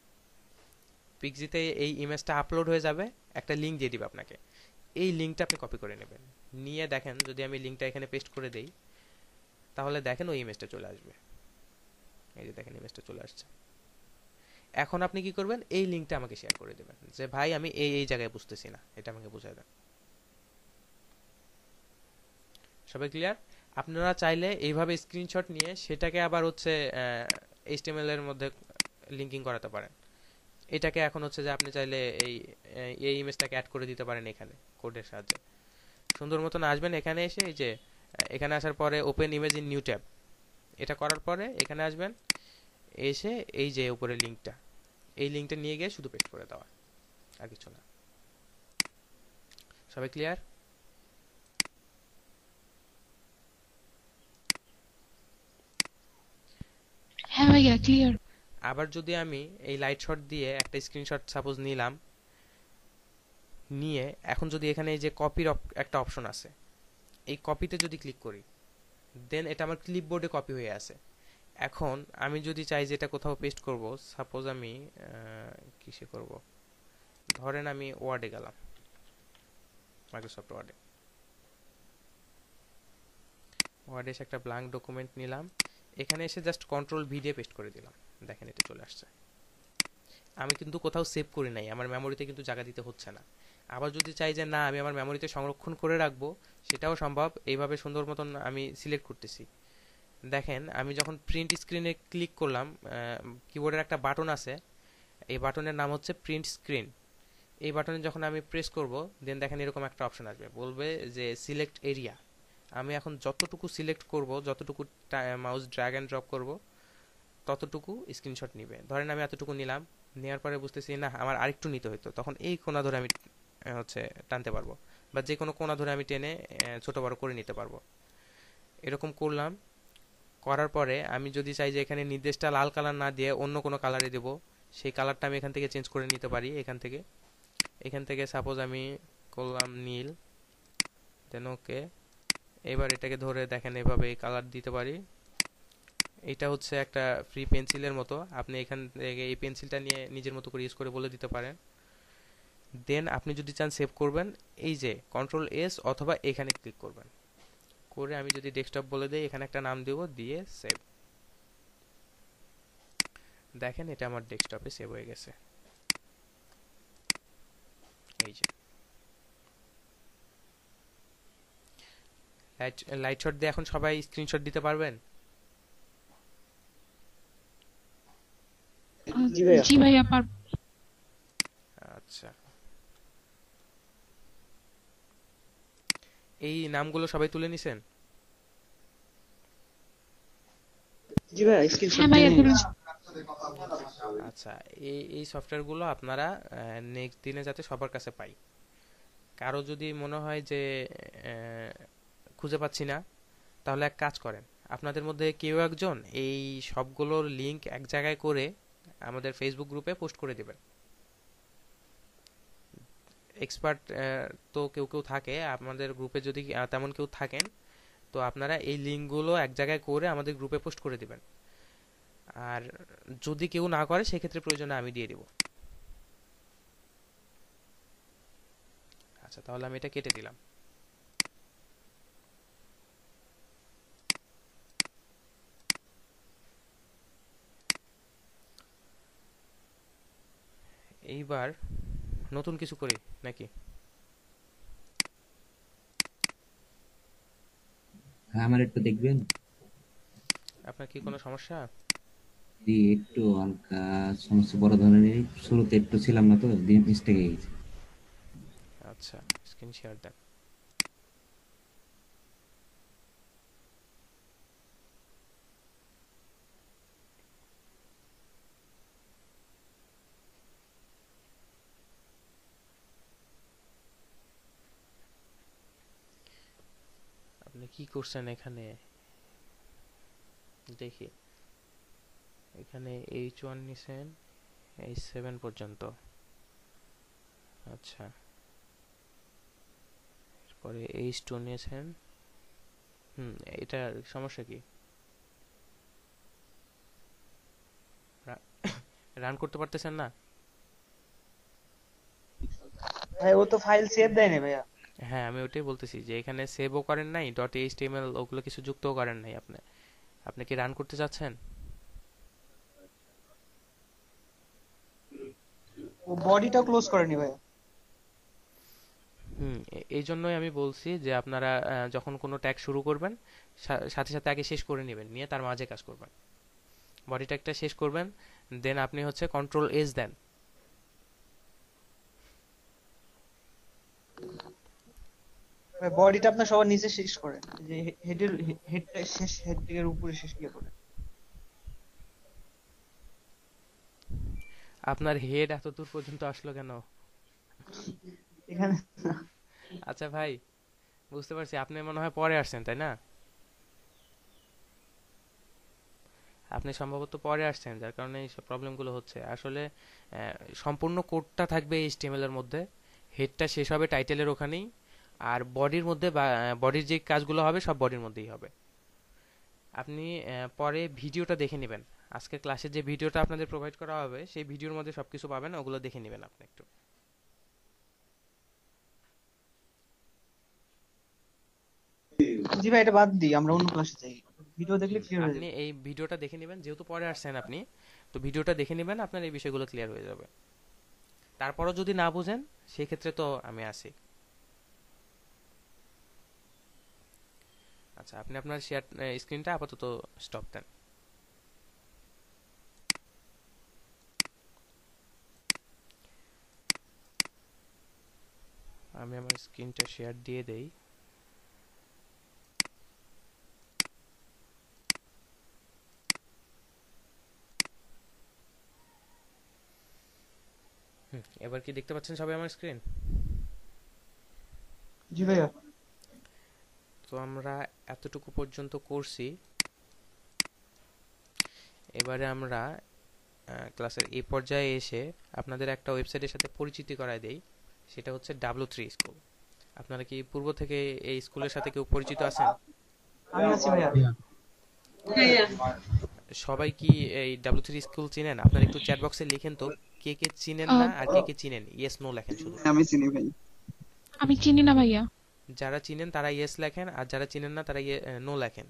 পিক্সিতে এই ইমেজটা আপলোড হয়ে যাবে, একটা লিঙ্ক দিয়ে দিবে আপনাকে, এই লিঙ্কটা আপনি কপি করে নেবেন, নিয়ে দেখেন যদি আমি লিঙ্কটা এখানে পেস্ট করে দেই, তাহলে দেখেন ওই ইমেজটা চলে আসবে। এই যে দেখেন ইমেজটা চলে আসছে। এখন আপনি কি করবেন, এই লিঙ্কটা আমাকে শেয়ার করে দেবেন যে ভাই আমি এই এই জায়গায় বুঝতেছি না, এটা আমাকে বুঝাই দেন। সবাই ক্লিয়ার? আপনারা চাইলে এইভাবে স্ক্রিনশট নিয়ে সেটাকে আবার হচ্ছে এইচটিএমএল এর মধ্যে লিঙ্কিং করাতে পারেন। এটাকে এখন হচ্ছে যে আপনি চাইলে এই ইমেজটাকে অ্যাড করে দিতে পারেন এখানে কোডের সাহায্যে। সুন্দর মতন আসবেন এখানে এসে, এই যে এখানে আসার পরে open image in new tab, এটা করার পরে এখানে আসবেন, এসে এই যে উপরে লিঙ্কটা, এই লিঙ্কটা নিয়ে গিয়ে শুধু পেস্ট করে দেওয়া, আর কিছু না। সবাই ক্লিয়ার? হ্যাঁ ভাইয়া ক্লিয়ার। আবার যদি আমি এই লাইট শট দিয়ে একটা স্ক্রিনশট সাপোজ নিলাম, নিয়ে এখন যদি এখানে এই যে কপির একটা অপশন আছে, এই কপিতে যদি ক্লিক করি, দেন এটা আমার ক্লিপবোর্ডে কপি হয়ে আছে। এখন আমি যদি চাই যে এটা কোথাও পেস্ট করব, সাপোজ আমি কিসে করব, ধরেন আমি ওয়ার্ডে গেলাম, মাইক্রোসফট ওয়ার্ডে এসে একটা ব্ল্যাঙ্ক ডকুমেন্ট নিলাম, এখানে এসে জাস্ট কন্ট্রোল ভি দিয়ে পেস্ট করে দিলাম, দেখেন এটা চলে আসছে। আমি কিন্তু কোথাও সেভ করি নাই, আমার মেমোরিতে কিন্তু জায়গা দিতে হচ্ছে না। আবার যদি চাই যে না আমি আমার মেমোরিতে সংরক্ষণ করে রাখবো, সেটাও সম্ভব। এইভাবে সুন্দর মতন আমি সিলেক্ট করতেছি, দেখেন আমি যখন প্রিন্ট স্ক্রিনে ক্লিক করলাম, কিবোর্ডের একটা বাটন আছে, এই বাটনের নাম হচ্ছে প্রিন্ট স্ক্রিন। এই বাটনে যখন আমি প্রেস করব, দেন দেখেন এরকম একটা অপশন আসবে, বলবে যে সিলেক্ট এরিয়া। আমি এখন যতটুকু সিলেক্ট করব, যতটুকু মাউস ড্র্যাগ অ্যান্ড ড্রপ করব, ততটুকু স্ক্রিনশট নিবে। ধরেন আমি এতটুকু নিলাম, নেওয়ার পরে বুঝতেছি না আমার আরেকটু নিতে হতো, তখন এই কোণা ধরে আমি হচ্ছে টানতে পারবো, বা যে কোনো কোণা ধরে আমি টেনে ছোট বড় করে নিতে পারবো। এরকম করলাম, করার পরে আমি যদি চাই যে এখানে নির্দেশটা লাল কালার না দিয়ে অন্য কোনো কালারে দেব, সেই কালারটা আমি এখান থেকে চেঞ্জ করে নিতে পারি। এখান থেকে সাপোজ আমি করলাম নীল, দেন ওকে। এবার এটাকে ধরে দেখেন এভাবে কালার দিতে পারি। এটা হচ্ছে একটা ফ্রি পেন্সিলের মতো, আপনি এখান থেকে এই পেন্সিলটা নিয়ে নিজের মতো করে ইউজ করে বলে দিতে পারেন। দেন আপনি যদি চান সেভ করবেন, এই যে কন্ট্রোল এস অথবা এখানে ক্লিক করবেন, করে আমি যদি ডেস্কটপ বলে দিই, এখানে একটা নাম দেব, দিয়ে সেভ। দেখেন এটা আমার ডেস্কটপে সেভ হয়ে গেছে। এই যে লাইট শট দিয়ে এখন সবাই স্ক্রিনশট দিতে পারবেন? জি ভাইয়া আচ্ছা, এই নামগুলো সবাই তুলে নিছেন? জি ভাইয়া স্ক্রিনশট হ্যাঁ ভাইয়া দিয়ে তুলেছি। আচ্ছা, এই সফটওয়্যারগুলো আপনারা নেক্সট দিনে যাতে সবার কাছে পাই। কারো যদি মনে হয় যে খুঁজে পাচ্ছি না, তাহলে এক কাজ করেন, আপনাদের মধ্যে কেউ একজন এই সবগুলোর লিংক এক জায়গায় করে আমাদের ফেসবুক গ্রুপে পোস্ট করে দিবেন। এক্সপার্ট তো কেউ কেউ থাকে আমাদের গ্রুপে, যদি তেমন কেউ থাকেন তো আপনারা এই লিঙ্কগুলো এক জায়গায় করে আমাদের গ্রুপে পোস্ট করে দিবেন। আর যদি কেউ না করে সেক্ষেত্রে প্রয়োজনে আমি দিয়ে দিব। আচ্ছা, তাহলে আমি এটা কেটে দিলাম। এইবার নতুন কিছু করি নাকি? হ্যাঁ, আমার একটু দেখবেন। আপনার কি কোনো সমস্যা? জি, একটু হালকা সমস্যা, বড় ধরনের। শুরুতে একটু ছিলাম না তো, দিয়ে মিস্টেক হয়ে গেছে। আচ্ছা, স্ক্রিন শেয়ার দেন। আপনি কি করছেন এখানে দেখি? এখানে H1 নিছেন H7 পর্যন্ত। আচ্ছা, পরে H2 নিয়েছেন। এটা সমস্যা কি? রান করতে পারতেছেন না? ভাই ও তো ফাইল সেভ দেয় না ভাইয়া। হ্যাঁ, আমি ওটাই বলতেছি যে এখানে সেভও করেন নাই, ডট এইচটিএমএল ওগুলো কিছু যুক্তও করেন নাই আপনি। আপনি কি রান করতে চাচ্ছেন? ও বডিটাও ক্লোজ করেনি ভাইয়া। এই জন্যই আমি বলছি যে আপনারা যখন কোনো ট্যাগ শুরু করবেন, সাথে সাথে আগে শেষ করে নেবেন, নিয়ে তার মাঝে কাজ করবেন। বডি ট্যাগটা শেষ করবেন, দেন আপনি হচ্ছে কন্ট্রোল এস দেন। ভাই বডিটা আপনার সবার নিচে শেষ করে, যে হেডের হেডটা শেষ, হেড দিকের উপরে শেষ গিয়ে করে। আপনার হেড এত দূর পর্যন্ত আসলো কেন? এখানে আচ্ছা ভাই, বুঝতে পারছি আপনি মনে হয় পরে আসছেন, তাই না? আপনি সম্ভবত পরে আসছেন, যার কারণে এই সব প্রবলেমগুলো হচ্ছে। আসলে সম্পূর্ণ কোডটা থাকবে এইচটিএমএল এর মধ্যে, হেডটা শেষ হবে টাইটেলের ওখানেই, আর বডির মধ্যে বডির যে কাজগুলো হবে সব বডির মধ্যেই হবে। আপনি পরে ভিডিওটা দেখে নেবেন, আজকে ক্লাসের যে ভিডিওটা আপনাদের প্রোভাইড করা হবে সেই ভিডিওর মধ্যে সবকিছু পাবেন, ওগুলো দেখে নেবেন আপনি একটু। জি ভাই এটা বাদ দিই, আমরা অন্য ক্লাসে যাই, ভিডিও দেখলে ক্লিয়ার হয়ে আপনি যাবে। এই ভিডিওটা দেখে নেবেন, যেহেতু পরে আসছেন আপনি, তো ভিডিওটা দেখে নেবেন, আপনার এই বিষয়গুলো ক্লিয়ার হয়ে যাবে। তারপরও যদি না বুঝেন সেই ক্ষেত্রে তো আমি আছি। আচ্ছা, আপনি আপনার শেয়ার স্ক্রিনটা আপাতত স্টপ দেন। আমি আমার স্ক্রিনটা শেয়ার দিয়ে দেই। এবার কি দেখতে পাচ্ছেন সবাই আমার স্ক্রিন? জি ভাইয়া। তো আমরা এতটুকু পর্যন্ত করছি। এবারে আমরা ক্লাসের এই পর্যায়ে এসে আপনাদের একটা ওয়েবসাইটের সাথে পরিচিতি করায় দেই, সেটা হচ্ছে W3 স্কুল। আপনারা কি পূর্ব থেকে এই স্কুলের সাথে কেউ পরিচিত আছেন? হ্যাঁ, সবাই কি এই W3 স্কুল চিনেন? আপনারা একটু চ্যাট বক্সে লিখেন তো কে কে চিনেন না আর কে কে চিনেন, ইয়েস নো লেখেন শুধু। আমি চিনি ভাই। আমি চিনি না ভাইয়া। যারা চিনেন তারা ইয়েস লেখেন, আর যারা চিনেন না তারা নো লেখেন।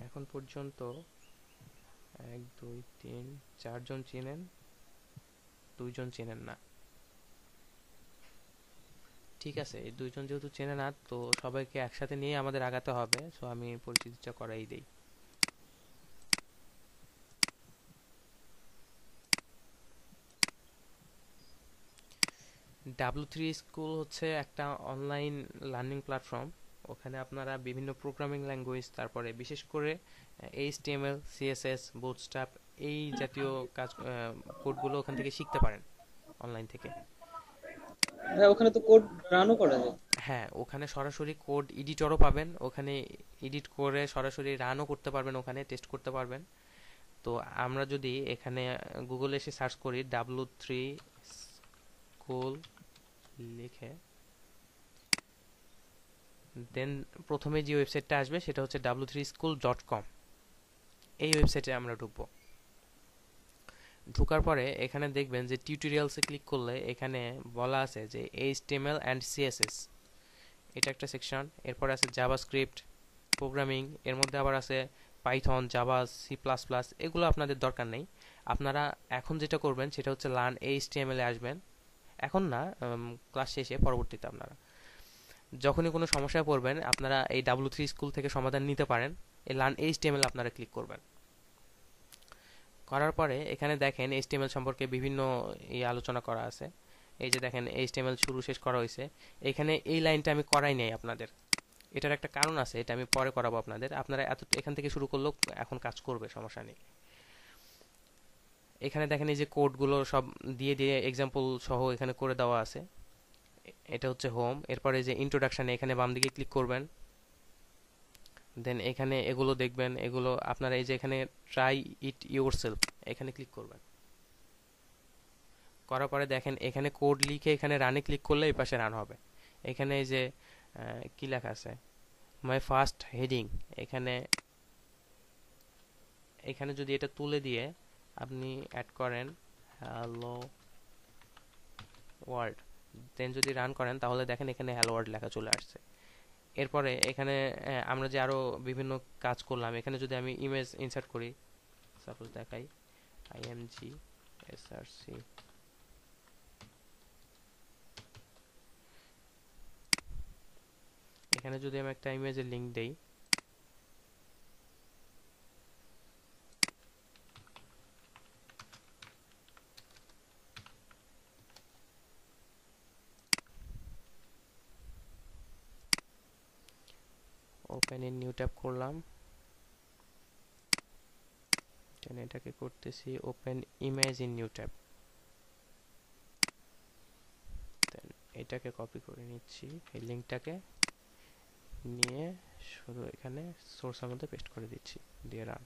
এখন পর্যন্ত 1 2 3 4 জন চিনেন, 2 জন চেনেন না। ঠিক আছে, এই 2 জন যেহেতু চেনে না, তো সবাইকে একসাথে নিয়ে আমাদের আগাতে হবে। সো আমি পরিচিতিটা করাই দেই। W3 স্কুল হচ্ছে একটা অনলাইন লার্নিং প্ল্যাটফর্ম। ওখানে আপনারা বিভিন্ন প্রোগ্রামিং ল্যাঙ্গুয়েজ, তারপরে বিশেষ করে HTML, CSS, বুটস্ট্র্যাপ এই জাতীয় কাজ কোডগুলো ওখান থেকে শিখতে পারেন অনলাইন থেকে। ভাই ওখানে তো কোড রানও করা যায়। হ্যাঁ, ওখানে সরাসরি কোড এডিটরও পাবেন, ওখানে এডিট করে সরাসরি রানও করতে পারবেন, ওখানে টেস্ট করতে পারবেন। তো আমরা যদি এখানে গুগলে এসে সার্চ করি W3 স্কুল লিখে, দেন প্রথমে যে ওয়েবসাইটটা আসবে সেটা হচ্ছে w3school.com। এই ওয়েবসাইটে আমরা ঢুকবো। ঢোকার পরে এখানে দেখবেন যে টিউটোরিয়ালসে ক্লিক করলে এখানে বলা আছে যে HTML অ্যান্ড CSS, এটা একটা সেকশন। এরপরে আছে জাভাস্ক্রিপ্ট প্রোগ্রামিং, এর মধ্যে আবার আছে পাইথন, জাভা, C++। এগুলো আপনাদের দরকার নেই। আপনারা এখন যেটা করবেন সেটা হচ্ছে লার্ন HTML এ আসবেন। এখন না, ক্লাস শেষে পরবর্তীতে আপনারা যখনই কোনো সমস্যায় পড়বেন আপনারা এই W3 স্কুল থেকে সমাধান নিতে পারেন। এই লার্ন HTML আপনারা ক্লিক করবেন। করার পরে এখানে দেখেন HTML সম্পর্কে বিভিন্ন আলোচনা করা আছে। এই যে দেখেন HTML শুরু শেষ করা হয়েছে। এখানে এই লাইনটা আমি করাই নাই আপনাদের, এটার একটা কারণ আছে, এটা আমি পরে করাবো আপনাদের। আপনারা এখান থেকে শুরু করলেও এখন কাজ করবে, সমস্যা নেই। এখানে দেখেন এই যে কোডগুলো সব দিয়ে দিয়ে এক্সাম্পল সহ এখানে করে দেওয়া আছে। এটা হচ্ছে হোম। এরপরে যে ইন্ট্রোডাকশানে এখানে বাম দিকে ক্লিক করবেন, দেন এখানে এগুলো দেখবেন। এগুলো আপনারা এই যে এখানে ট্রাই ইট ইয়োরসেলফ এখানে ক্লিক করবেন। করার পরে দেখেন এখানে কোড লিখে এখানে রানে ক্লিক করলে এই পাশে রান হবে। এখানে এই যে কি লেখা আছে মাই ফার্স্ট হেডিং, এখানে এখানে যদি এটা তুলে দিয়ে আপনি অ্যাড করেন হ্যালো ওয়ার্ল্ড, দেন যদি রান করেন তাহলে দেখেন এখানে হ্যালো ওয়ার্ল্ড লেখা চলে আসছে। এরপরে এখানে আমরা যে আরো বিভিন্ন কাজ করলাম, এখানে যদি আমি ইমেজ ইনসার্ট করি, সাপোজ দেখাই imgsrc, এখানে যদি আমি একটা ইমেজের লিংক দেই, ওপেন ইন নিউ ট্যাব করলাম, দেন এটাকে করতেছি open image in new tab, then এটাকে কপি করে নিচ্ছি, এই লিংকটাকে নিয়ে শুধু এখানে সোর্সের মধ্যে পেস্ট করে দিচ্ছি, দিয়ে রান।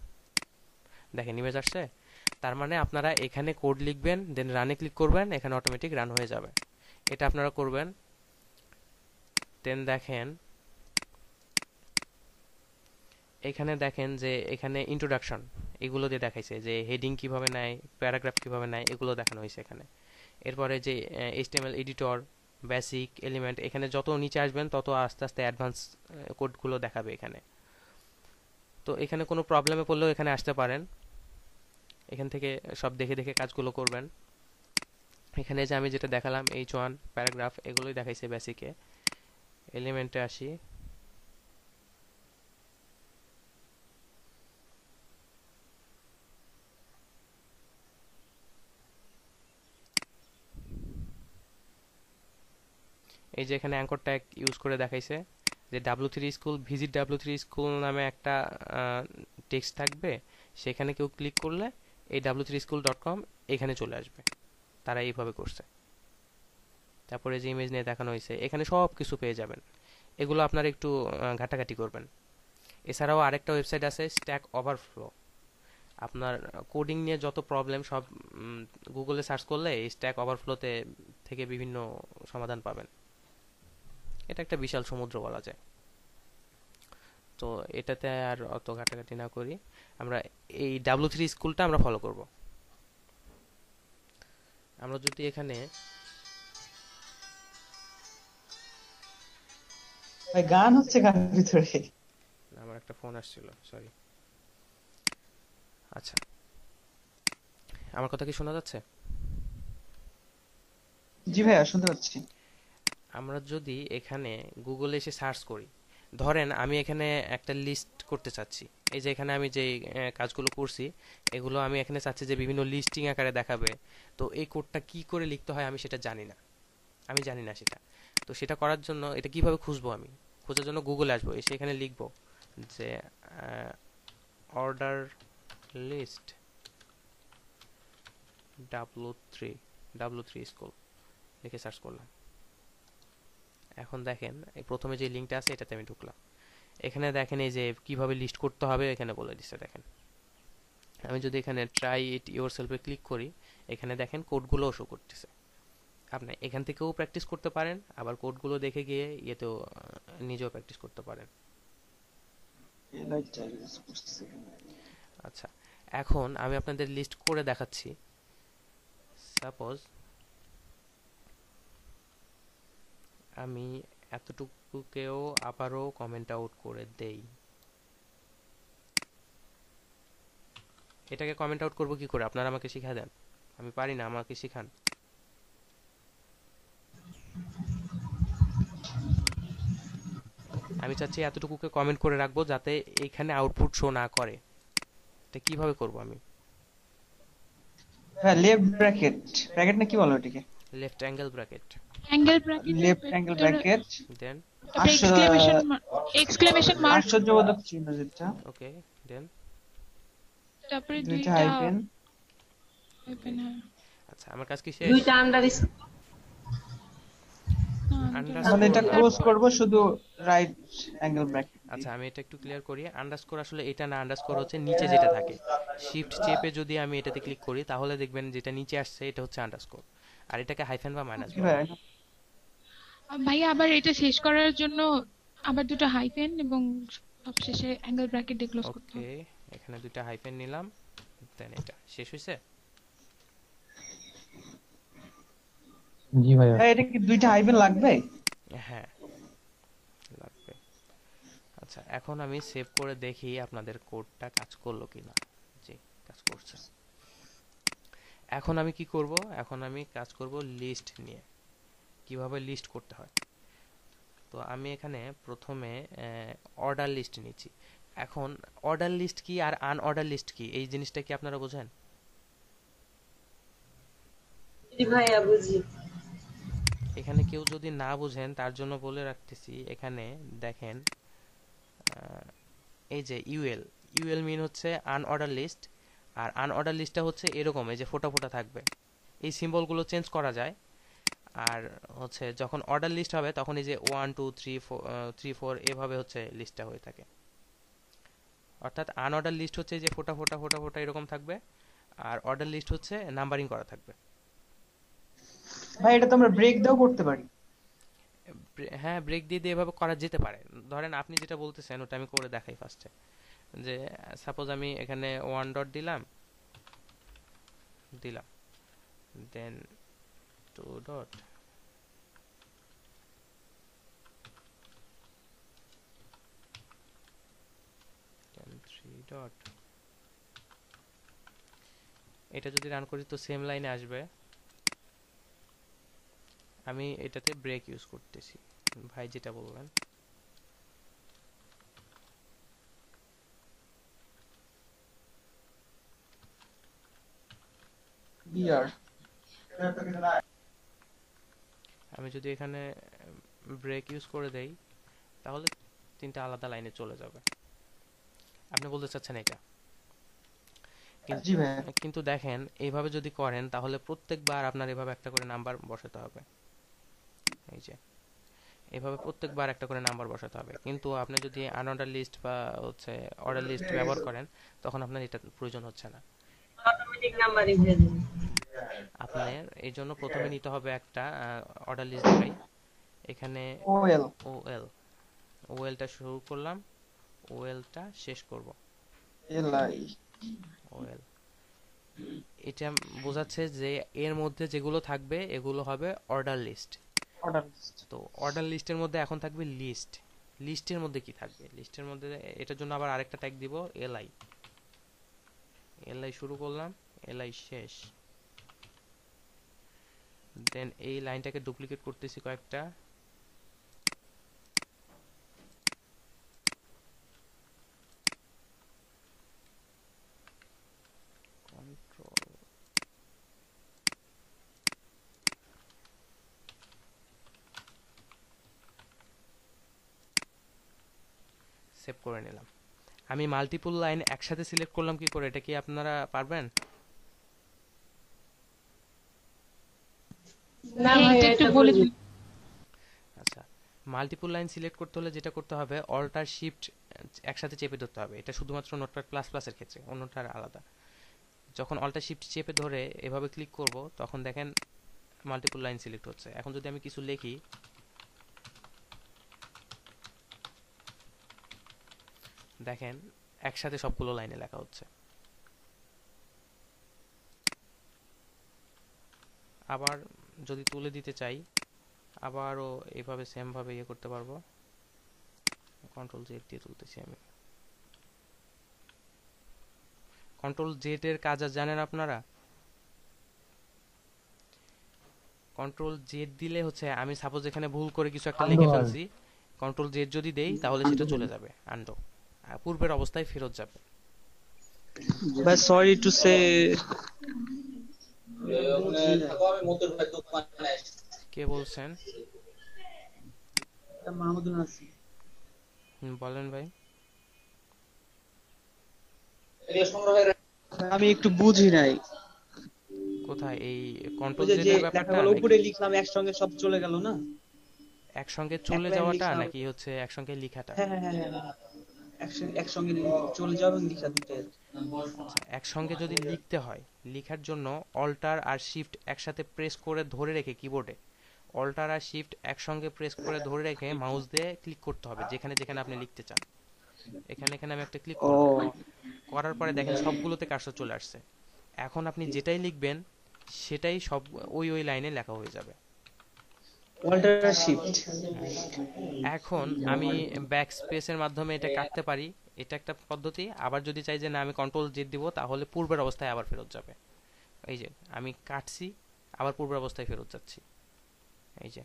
দেখেন ইমেজ আসছে। তার মানে আপনারা এখানে কোড লিখবেন, দেন রানে ক্লিক করবেন, এখানে অটোমেটিক রান হয়ে যাবে। এটা আপনারা করবেন। দেন দেখেন এখানে দেখেন যে এখানে ইন্ট্রোডাকশন এগুলো দিয়ে দেখাইছে যে হেডিং কিভাবে নেয়, প্যারাগ্রাফ কিভাবে নেয়, এগুলো দেখানো হয়েছে এখানে। এরপরে যে HTML এডিটর, বেসিক, এলিমেন্ট, এখানে যত নিচে আসবেন তত আস্তে আস্তে অ্যাডভান্স কোডগুলো দেখাবে এখানে। তো এখানে কোনো প্রবলেমে পড়লেও এখানে আসতে পারেন, এখান থেকে সব দেখে দেখে কাজগুলো করবেন। এখানে যে আমি যেটা দেখালাম H1 প্যারাগ্রাফ এগুলোই দেখাইছে বেসিকে। এলিমেন্টে আসি, এই যে এখানে অ্যাঙ্কর ট্যাগ ইউজ করে দেখাইছে যে W3 school, visit W3 school নামে একটা টেক্সট থাকবে, সেখানে কেউ ক্লিক করলে এই w3school.com এখানে চলে আসবে। তারা এইভাবে করছে। তারপরে যে ইমেজ নিয়ে দেখানো হয়েছে এখানে সব কিছু পেয়ে যাবেন। এগুলো আপনারা একটু ঘাটাঘাটি করবেন। এছাড়াও আরেকটা ওয়েবসাইট আছে স্ট্যাক ওভারফ্লো। আপনার কোডিং নিয়ে যত প্রবলেম সব গুগলে সার্চ করলে এই স্ট্যাক ওভারফ্লোতে থেকে বিভিন্ন সমাধান পাবেন। এটা একটা বিশাল সমুদ্র বলা যায়। তো এটাতে আর অত ঘাটাঘাটি না করি, আমরা এই W3 স্কুলটা আমরা ফলো করব। আমরা যদি এখানে ভাই গান হচ্ছে গানের ভিতরে। আমার একটা ফোন আসছিল, সরি। আচ্ছা, আমার কথা কি শোনা যাচ্ছে? জি ভাইয়া শুনতে পাচ্ছি। আমরা যদি এখানে গুগলে এসে সার্চ করি, ধরেন আমি এখানে একটা লিস্ট করতে চাচ্ছি, এই যে এখানে আমি যে কাজগুলো করছি এগুলো আমি এখানে চাচ্ছি যে বিভিন্ন লিস্টিং আকারে দেখাবে। তো এই কোডটা কি করে লিখতে হয় আমি সেটা জানি না, সেটা। তো সেটা করার জন্য এটা কিভাবে খুঁজবো? আমি খোঁজার জন্য গুগলে আসবো, এসে এখানে লিখবো যে অর্ডার লিস্ট W3 স্কুল লিখে সার্চ করলাম। এখন দেখেন এই প্রথমে যে লিঙ্কটা আছে এটাতে আমি ঢুকলাম। এখানে দেখেন এই যে কিভাবে লিস্ট করতে হবে এখানে বলে দিচ্ছে। দেখেন আমি যদি এখানে ট্রাই ইট ইয়োরসেলফে ক্লিক করি, এখানে দেখেন কোডগুলোও শো করতেছে। আপনি এখান থেকেও প্র্যাকটিস করতে পারেন, আবার কোডগুলো দেখে গিয়ে ইয়েতেও নিজেও প্র্যাকটিস করতে পারেন। আচ্ছা, এখন আমি আপনাদের লিস্ট করে দেখাচ্ছি। সাপোজ আমি এতটুকুকেও আবারও কমেন্ট আউট করে দেই। এটাকে কমেন্ট আউট করব কি করে? আপনারা আমাকে শিখা দেন, আমি পারি না, আমাকে শিখান। আমি চাচ্ছি এতটুকুকে কমেন্ট করে রাখবো যাতে এখানে আউটপুট শো না করে। এটা কিভাবে করব আমি? হ্যাঁ, লেফট ব্র্যাকেট, ব্র্যাকেট না কি বলো এটাকে? Left angle bracket, left angle bracket, then exclamation mark, আশ্চর্যবোধক চিহ্ন যেটা, ওকে, দেন তারপরে দুইটা দুইটা হাইফেন। হ্যাঁ। আচ্ছা, আমার কাজ কি শেষ? দুইটা আন্ডার মানে এটা ক্লোজ করব শুধু রাইট অ্যাঙ্গেল ব্র্যাকেট। আচ্ছা, আমি এটা একটু ক্লিয়ার করি। আন্ডারস্কোর আসলে এটা না, আন্ডারস্কোর হচ্ছে নিচে যেটা থাকে। শিফট চেপে যদি আমি এটাতে ক্লিক করি তাহলে দেখবেন যেটা নিচে আসছে এটা হচ্ছে আন্ডারস্কোর, আর এটাকে হাইফেন বা মাইনাস বলে। ভাইয়া আবার এটা শেষ করার জন্য আবার দুটো হাইফেন এবং সবশেষে অ্যাঙ্গেল ব্র্যাকেট দিয়ে ক্লোজ করতে ওকে, হবে। এখানে দুইটা হাইফেন নিলাম, দেন এটা শেষ হইছে। জি ভাইয়া। এটা কি দুইটা হাইফেন লাগবে? হ্যাঁ লাগবে। আচ্ছা, এখন আমি সেভ করে দেখি আপনাদের কোডটা কাজ করলো কিনা। জি, কাজ করছে। এখন আমি কি করব? এখন আমি কাজ করব লিস্ট নিয়ে, কিভাবে লিস্ট করতে হয়। তো আমি এখানে প্রথমে অর্ডার লিস্ট নিচ্ছি। এখন অর্ডার লিস্ট কি আর আনঅর্ডার লিস্ট কি, এই জিনিসটা কি আপনারা বোঝেন? ভাইয়া বুঝি। এখানে কেউ যদি না বুঝেন তার জন্য বলে রাখতেছি। এখানে দেখেন এই যে ইউএল মিন হচ্ছে আনঅর্ডার লিস্ট, আর আনঅর্ডার লিস্টটা হচ্ছে এরকম, এই যে ফোটা ফোটা থাকবে। এই সিম্বলগুলো চেঞ্জ করা যায়। আর হচ্ছে যখন অর্ডার লিস্ট হবে তখন এই যে 1 2 3 4 এভাবে হচ্ছে লিস্টটা হয়ে থাকে। অর্থাৎ আনঅর্ডার লিস্ট হচ্ছে যে ফোটা ফোটা ফোটা ফোটা এরকম থাকবে, আর অর্ডার লিস্ট হচ্ছে নাম্বারিং করা থাকবে। ভাই এটা তো আমরা ব্রেক দাও করতে পারি। হ্যাঁ, ব্রেক দিয়ে দিয়ে এভাবে করা যেতে পারে। ধরেন আপনি যেটা বলতেছেন ওটা আমি করে দেখাই ফার্স্টে। যে সাপোজ আমি এখানে 1 ডট দিলাম, দেন 2 ডট, দেন 3 ডট। এটা যদি রান করি তো সেম লাইনে আসবে। আমি এটাতে ব্রেক ইউজ করতেছি, ভাই যেটা বললেন। ইয়ার আমি যদি এখানে ব্রেক ইউজ করে দেই তাহলে তিনটা আলাদা লাইনে চলে যাবে। আপনি বলতে চাচ্ছেন এটা, জি ভাইয়া। কিন্তু দেখেন এইভাবে যদি করেন তাহলে প্রত্যেকবার আপনার এভাবে একটা করে নাম্বার বসাতে হবে। এই যে এভাবে প্রত্যেকবার একটা করে নাম্বার বসাতে হবে, কিন্তু আপনি যদি আনঅর্ডার লিস্ট বা হচ্ছে অর্ডার লিস্ট ব্যবহার করেন তখন আপনার এটা প্রয়োজন হচ্ছে না। অটোমেটিক নাম্বারিং হয়ে যাবে। আপনার এই জন্য প্রথমে নিতে হবে একটা অর্ডার লিস্ট দেখাই। এখানে ওএল ওএলটা শুরু করলাম, ওএলটা শেষ করব। এলআই ওএল এটা বোঝাচ্ছে যে এর মধ্যে যেগুলো থাকবে এগুলো হবে অর্ডার লিস্ট। Order list. তো অর্ডার লিস্টের মধ্যে এখন থাকবে লিস্ট। লিস্টের মধ্যে কি থাকবে? লিস্টের মধ্যে এটার জন্য আবার আরেকটা ট্যাগ দিব এলআই। এলআই শুরু করলাম, এলআই শেষ। দেন এই লাইনটাকে ডুপ্লিকেট করতেছি কয়েকটা। কন্ট্রোল সেভ করে নিলাম। আমি মাল্টিপল লাইন একসাথে সিলেক্ট করলাম কি করে, এটা কি আপনারা পারবেন? না হ্যাঁ, ভাই এটা একটু এটা বলে বলি। দিন। আচ্ছা, মাল্টিপল লাইন সিলেক্ট করতে হলে যেটা করতে হবে অল্ট আর শিফট একসাথে চেপে ধরতে হবে। এটা শুধুমাত্র নোটপ্যাড প্লাস প্লাসের ক্ষেত্রে, অন্যটার আলাদা। যখন অল্ট আর শিফট চেপে ধরে এভাবে ক্লিক করব তখন দেখেন মাল্টিপল লাইন সিলেক্ট হচ্ছে। এখন যদি আমি কিছু লিখি, দেখেন একসাথে সবগুলো লাইনে লেখা হচ্ছে। আবার যদি তুলে দিতে চাই আবারও এইভাবে সেম ভাবে ইয়ে করতে পারবো। কন্ট্রোল জেড দিয়ে তুলতেছি আমি। কন্ট্রোল জেড এর কাজ আর জানেন আপনারা? কন্ট্রোল জেড দিলে হচ্ছে আমি সাপোজ এখানে ভুল করে কিছু একটা লিখে ফেলছি, কন্ট্রোল জেড যদি দেই তাহলে সেটা চলে যাবে, আনডো পূর্বের অবস্থায় ফেরত যাবে। ভাই সরি টু সে কে বলছেন? মাহমুদুল নাসির। বলেন ভাই। আমি একটু বুঝি নাই। কোথায় এই ওই কন্ট্রোল যে জেড যে এর ব্যাপারটা লেখাগুলো নাকি উপরে লিখলাম একসঙ্গে সব চলে গেল না? একসঙ্গে চলে এক লাইন যাওয়াটা লিখলাম। নাকি হচ্ছে একসঙ্গে লেখাটা? হ্যাঁ হ্যাঁ হ্যাঁ হ্যাঁ। একসঙ্গে চলে যাবে লিখা দুটাই। আচ্ছা, একসঙ্গে যদি লিখতে হয়, লেখার জন্য অল্টার আর শিফট একসাথে প্রেস করে ধরে রেখে কিবোর্ডে অল্টার আর শিফট একসঙ্গে প্রেস করে ধরে রেখে মাউস দিয়ে ক্লিক করতে হবে যেখানে যেখানে আপনি লিখতে চান। এখানে এখানে আমি একটা ক্লিক ও করব, করার পরে দেখেন সবগুলোতে কার্সর চলে আসছে। এখন আপনি যেটাই লিখবেন সেটাই সব ওই লাইনে লেখা হয়ে যাবে। Alt shift. এখন আমি ব্যাক স্পেসের মাধ্যমে এটা কাটতে পারি, এটা একটা পদ্ধতি। আবার যদি চাই যে না আমি কন্ট্রোল জেড দিব তাহলে পূর্বের অবস্থায় আবার ফেরত যাবে। এই যে আমি কাটছি আবার পূর্বের অবস্থায় ফেরত যাচ্ছি। এই যে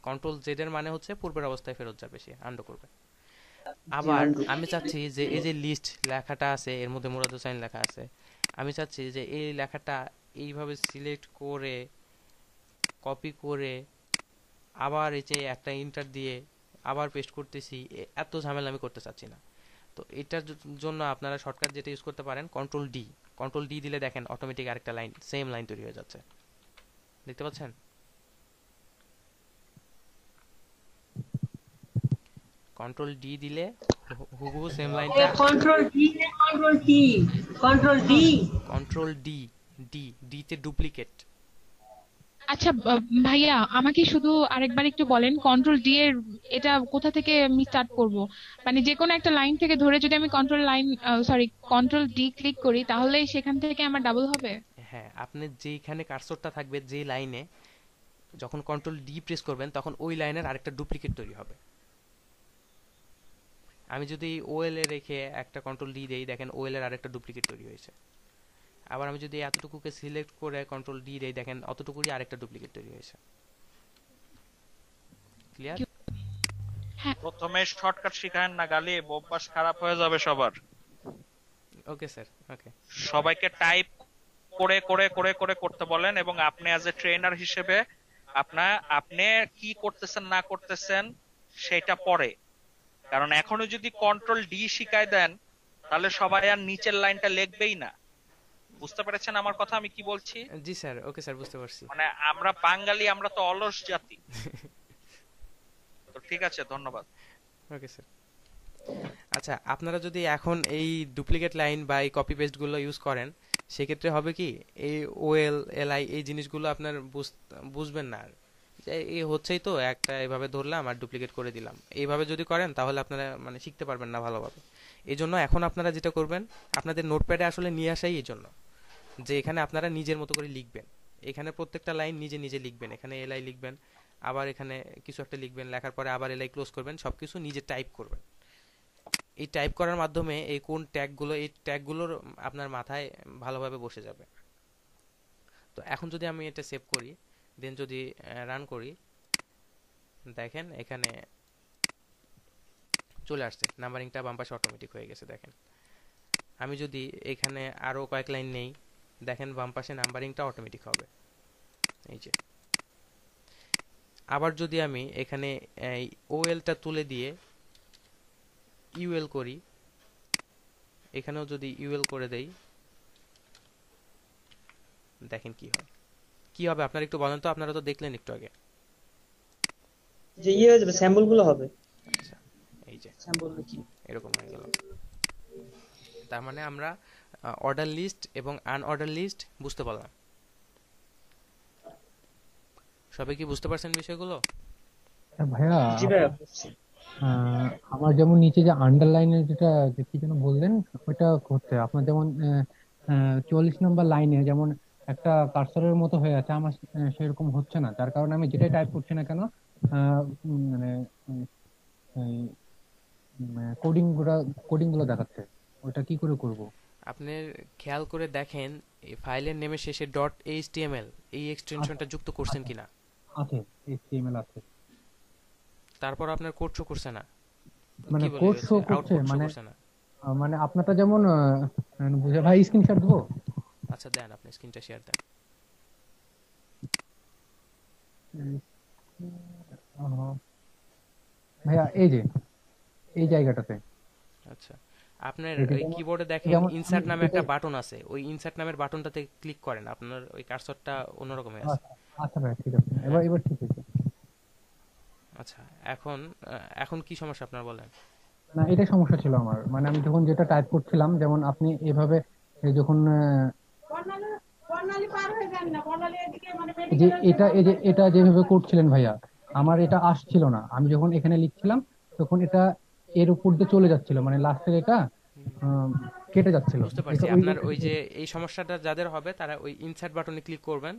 কন্ট্রোল জেড এর মানে হচ্ছে পূর্বের অবস্থায় ফেরত যাবে, সে আন্ডু করবে। আবার আমি চাচ্ছি যে এই যে লিস্ট লেখাটা আছে এর মধ্যে মুরাদ হোসেন লেখা আছে, আমি চাচ্ছি যে এই লেখাটা এইভাবে সিলেক্ট করে কপি করে আবার এই যে একটা ইন্টার দিয়ে আবার পেস্ট করতেছি, এত ঝামেলা আমি করতে চাচ্ছি না। তো এটার জন্য আপনারা শর্টকাট যেটা ইউজ করতে পারেন কন্ট্রোল ডি। কন্ট্রোল ডি দিলে দেখেন অটোমেটিক আরেকটা লাইন, সেম লাইন তৈরি হয়ে যাচ্ছে। দেখতে পাচ্ছেন? কন্ট্রোল ডি দিলে হুবহু সেম লাইনটা। কন্ট্রোল ডি না control T? Control D. Control D, D তে ডুপ্লিকেট। আচ্ছা ভাইয়া আমাকে শুধু আরেকবার একটু বলেন কন্ট্রোল ডি এর এটা কোথা থেকে আমি স্টার্ট করব? মানে যে কোনো একটা লাইন থেকে ধরে যদি আমি কন্ট্রোল ডি ক্লিক করি তাহলে সেখান থেকে আমার ডাবল হবে? হ্যাঁ, আপনি যেইখানে কার্সরটা থাকবে যে লাইনে, যখন কন্ট্রোল ডি প্রেস করবেন তখন ওই লাইনের আরেকটা ডুপ্লিকেট তৈরি হবে। আমি যদি ওএল এ রেখে একটা কন্ট্রোল ডি দেই, দেখেন ওএল এর আরেকটা ডুপ্লিকেট তৈরি হয়েছে। আবার আমি যদি এতটুকুকে সিলেক্ট করে কন্ট্রোল ডি দেই, দেখেন অতটুকুরই আরেকটা ডুপ্লিকেট তৈরি হয়েছে। ক্লিয়ার? প্রথমে শর্টকাট শিখায়েন না গালি, অভ্যাস খারাপ হয়ে যাবে সবার। ওকে স্যার, ওকে। সবাইকে টাইপ করে করে করে করে করতে বলেন এবং আপনি অ্যাজ এ ট্রেনার হিসেবে আপনি কি করতেছেন না করতেছেন সেটা পরে, কারণ এখনো যদি কন্ট্রোল ডি শিখায় দেন তাহলে সবাই আর নিচের লাইনটা লিখবেই না। বুঝতে পেরেছেন আমার কথা আমি কি বলছি? জি স্যার, ওকে স্যার, বুঝতে পারছি। মানে আমরা বাঙালি, আমরা তো অলস জাতি। তো ঠিক আছে, ধন্যবাদ। Okay sir. আচ্ছা, আপনারা যদি এখন এই ডুপ্লিকেট লাইন বা এই কপি পেস্ট গুলো ইউজ করেন, সেক্ষেত্রে হবে কি, এই ওএল এলআই এই জিনিসগুলো আপনার বুঝবেন না আর। যে এই হচ্ছেই তো, একটা এভাবে ধরলাম আর ডুপ্লিকেট করে দিলাম, এইভাবে যদি করেন তাহলে আপনারা মানে শিখতে পারবেন না ভালোভাবে। এই জন্য এখন আপনারা যেটা করবেন, আপনাদের নোটপ্যাডে আসলে নিয়ে আসাই এই জন্য, যে এখানে আপনারা নিজের মতো করে লিখবেন। এখানে প্রত্যেকটা লাইন নিজে নিজে লিখবেন, এখানে এলআই লিখবেন, আবার এখানে কিছু একটা লিখবেন, লেখার পরে আবার এলআই ক্লোজ করবেন, সবকিছু নিজে টাইপ করবেন। এই টাইপ করার মাধ্যমে এই কোন ট্যাগগুলো, এই ট্যাগগুলোর আপনার মাথায় ভালোভাবে বসে যাবে। তো এখন যদি আমি এটা সেভ করি, দেন যদি রান করি, দেখেন এখানে চলে আসছে, নাম্বারিংটা বাম পাশে অটোমেটিক হয়ে গেছে। দেখেন আমি যদি এখানে আরো কয়েক লাইন নেই, দেখেন বাম পাশে নাম্বারিংটা অটোমেটিক হবে, এই যে। আবার যদি আমি এখানে এই ওএলটা তুলে দিয়ে ইউএল করি, এখানেও যদি ইউএল করে দেই, দেখেন কি হয়। কি হবে আপনারা একটু বলেন তো, আপনারা তো দেখলেন একটু আগে। যে ইয়ে হয়ে যাবে, স্যাম্পল গুলো হবে। আচ্ছা, এই যে স্যাম্পল কি এরকম হয়ে গেল। তার মানে আমরা অর্ডার লিস্ট এবং আনঅর্ডার লিস্ট বুঝতে পারলাম। সবাই কি বুঝতে পারছেন বিষয়গুলো? ভাইয়া, জি ভাইয়া। আমার যেমন নিচে যে আন্ডারলাইনের যেটা যে কি যেন বললেন, ওইটা করতে আপনার যেমন 44 নম্বর লাইনে যেমন একটা কার্সরের মতো হয়ে আছে, আমার সেরকম হচ্ছে না, যার কারণে আমি যেটাই টাইপ করছি না কেন মানে কোডিং গুলো দেখাচ্ছে। ওটা কি করে করব? আপনি খেয়াল করে দেখেন এই ফাইলের নেমের শেষে ডট এইচটিএমএল এই এক্সটেনশনটা যুক্ত করছেন কিনা। আছে, HTML আছে। তারপর আপনার কোড শো করছে না, মানে কি বলে কোড শো হয়েছে, করছে, আউটপুট শো মানে করছে না। মানে আপনারটা যেমন বুঝে ভাই, স্ক্রিনশট দেবো? আচ্ছা দেন, আপনি স্ক্রিনটা শেয়ার দেন। ভাইয়া এই যে এই জায়গাটাতে আচ্ছা, আপনার এটা ওই যেমন কিবোর্ডে দেখেন যেমন ইনসার্ট নামে একটা এটা- বাটন আছে, ওই ইনসার্ট নামের বাটনটাতে ক্লিক করেন, আপনার ওই কার্সরটা অন্যরকম হয়ে আছে। আচ্ছা আচ্ছা ভাই, ঠিক আছে, এবার এবার ঠিক আছে। আচ্ছা, এখন এখন কি সমস্যা আপনার বলেন। না, এটাই সমস্যা ছিল আমার, মানে আমি যখন যেটা টাইপ করছিলাম, যেমন আপনি এভাবে যখন এই যে এটা এই যে এটা যেভাবে করছিলেন ভাইয়া, আমার এটা আসছিল না। আমি যখন এখানে লিখছিলাম তখন এটা এর উপর দিয়ে চলে যাচ্ছিল, মানে লাস্টের এটা আহ, কেটে যাচ্ছিল। বুঝতে পারছি, এটা আপনার ওই যে এই সমস্যাটা যাদের হবে তারা ওই ইনসার্ট বাটনে ক্লিক করবেন,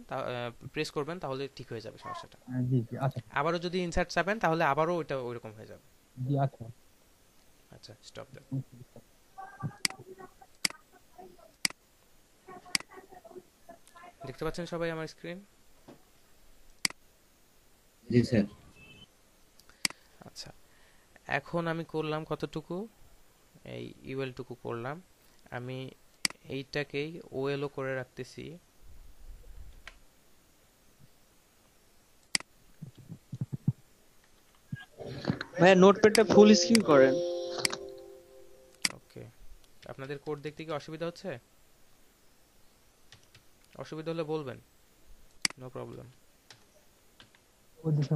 প্রেস করবেন, তাহলে ঠিক হয়ে যাবে সমস্যাটা। জি জি, আচ্ছা। আবারও যদি ইনসার্ট চাপেন তাহলে আবারও ওইটা ওইরকম হয়ে যাবে। জি আচ্ছা। আচ্ছা, স্টপ দেন। দেখতে পাচ্ছেন সবাই আমার স্ক্রিন? জি স্যার। আচ্ছা, এখন আমি করলাম কতটুকু, এই ইউএল টুকু করলাম। আমি এইটাকেই ওএলও করে রাখতেছি। ভাইয়া নোটপ্যাডটা ফুল স্ক্রিন করেন। ওকে, আপনাদের কোড দেখতে কি অসুবিধা হচ্ছে? অসুবিধা হলে বলবেন, নো প্রবলেম। ওই দিকে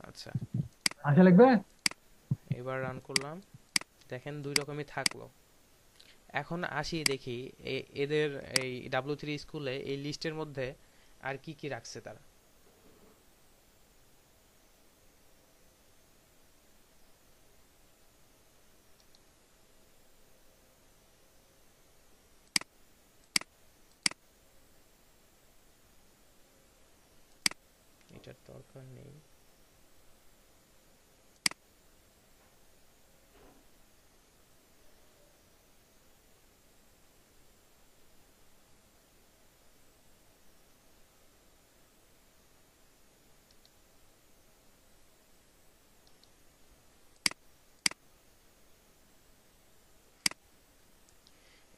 আচ্ছা, আশা লাগবে। এবার রান করলাম, দেখেন দুই রকমই থাকলো। এখন আসি দেখি এদের এই W3 স্কুলে এই লিস্টের মধ্যে আর কি কি রাখছে তারা। এটার দরকার নেই।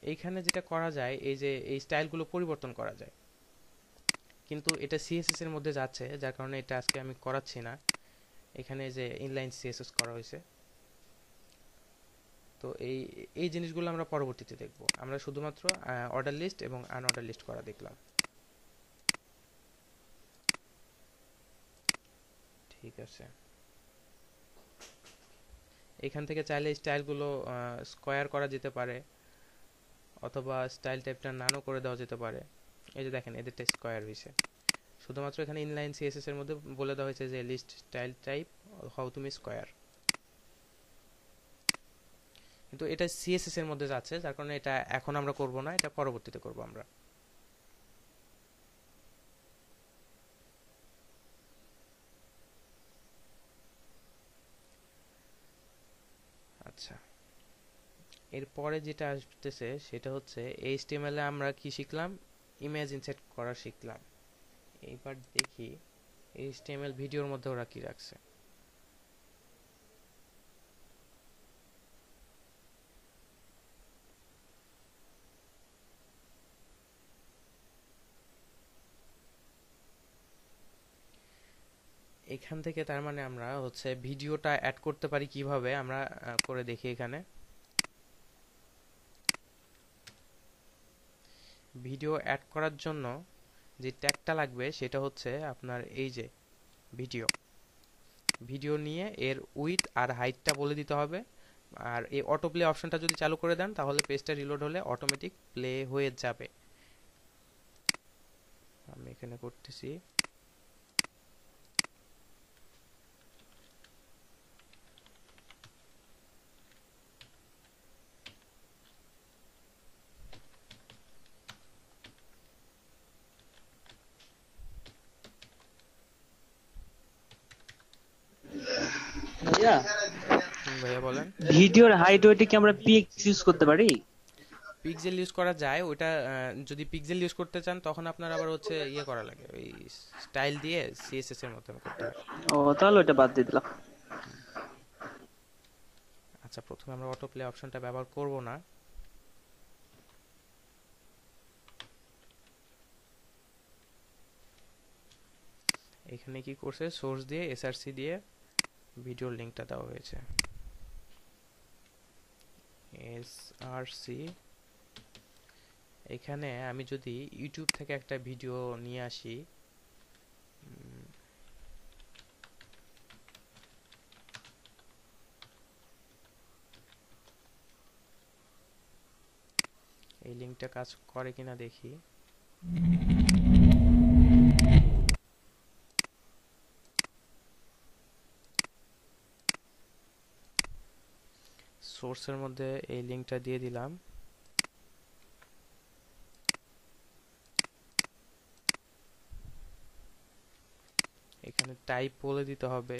এইখানে যেটা করা যায় এই যে এই স্টাইলগুলো পরিবর্তন করা যায়, কিন্তু এটা সিএসএস এর মধ্যে যাচ্ছে, যার কারণে এটা আজকে আমি করাচ্ছি না। এখানে যে ইনলাইন সিএসএস করা হয়েছে, তো এই এই জিনিসগুলো আমরা পরবর্তীতে দেখব। আমরা শুধুমাত্র অর্ডার লিস্ট এবং আনঅর্ডার লিস্ট করা দেখলাম। ঠিক আছে, এখান থেকে চাইলে স্টাইলগুলো স্কোয়ার করা যেতে পারে, অথবা স্টাইল টাইপটা নানো করে দেওয়া যেতে পারে। এই যে দেখেন এদেরটা স্কোয়ার হয়েছে, শুধুমাত্র এখানে ইনলাইন সিএসএস এর মধ্যে বলে দেওয়া হয়েছে যে লিস্ট স্টাইল টাইপ হাউ তুমি স্কোয়ার, কিন্তু এটা সিএসএস এর মধ্যে যাচ্ছে, যার কারণে এটা এখন আমরা করব না, এটা পরবর্তীতে করব আমরা। আচ্ছা, এরপরে যেটা আসতেছে সেটা হচ্ছে এইচটিএমএল এ আমরা কি শিখলাম, ইমেজ ইনসার্ট করা শিখলাম। এইবার দেখি এইচটিএমএল ভিডিওর মধ্যে ওরা কি রাখছে। এখান থেকে তার মানে আমরা হচ্ছে ভিডিওটা অ্যাড করতে পারি কিভাবে, আমরা করে দেখি। এখানে ভিডিও অ্যাড করার জন্য যে ট্যাগটা লাগবে সেটা হচ্ছে আপনার এই যে ভিডিও, ভিডিও নিয়ে এর উইথ আর হাইটটা বলে দিতে হবে। আর এই অটো প্লে অপশনটা যদি চালু করে দেন তাহলে পেজটা রিলোড হলে অটোমেটিক প্লে হয়ে যাবে। আমি এখানে করতেছি। ভাইয়া ভাইয়া বলেন। ভিডিওর হাইট ওয়েটে কি আমরা পিএক্স ইউজ করতে পারি? পিক্সেল ইউজ করা যায়, ওটা যদি পিক্সেল ইউজ করতে চান তখন আপনার আবার হচ্ছে ইয়ে করা লাগে, ওই স্টাইল দিয়ে সিএসএস এর মতো করতে হয়। ও তাহলে ওটা বাদ দিয়ে দিলাম। আচ্ছা, প্রথমে আমরা অটো প্লে অপশনটা ব্যবহার করব না। এখানে কি করছে, সোর্স দিয়ে এসআরসি দিয়ে ভিডিওর লিংকটা দেওয়া হয়েছে। এসআরসি, এখানে আমি যদি ইউটিউব থেকে একটা ভিডিও নিয়ে আসি, এই লিংকটা কাজ করে কিনা দেখি। সোর্সের মধ্যে এই লিংকটা দিয়ে দিলাম। এখানে টাইপ বলে দিতে হবে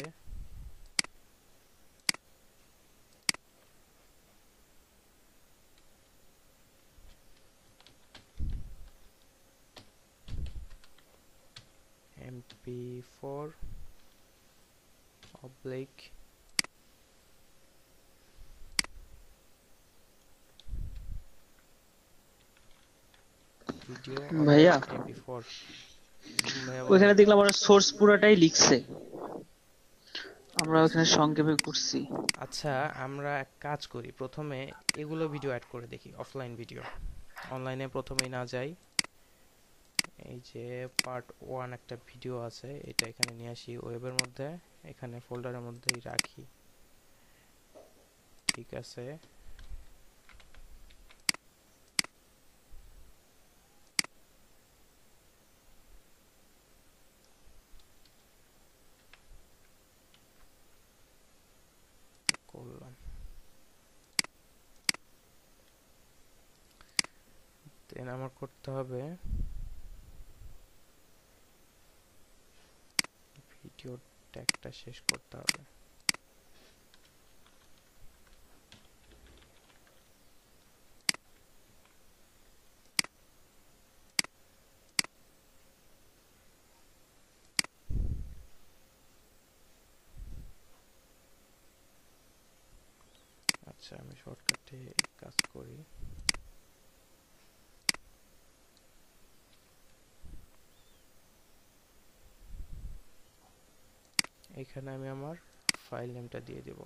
MP4 oblique ভিডিও ভাইয়া MP4। ওখানে দেখলাম ওরা সোর্স পুরোটাই লিখছে, আমরা ওখানে সংক্ষেপে করছি। আচ্ছা, আমরা এক কাজ করি, প্রথমে এগুলো ভিডিও অ্যাড করে দেখি, অফলাইন ভিডিও। অনলাইনে প্রথমেই না যাই, এই যে পার্ট 1 একটা ভিডিও আছে, এটা এখানে নিয়ে আসি ওয়েবের মধ্যে, এখানে ফোল্ডারের মধ্যেই রাখি। ঠিক আছে, করলাম। দেন আমার করতে হবে ভিডিও ট্যাগটা শেষ করতে হবে। আচ্ছা, আমি শর্টকাটে কাজ করি। এখানে আমি আমার ফাইল নেমটা দিয়ে দেব।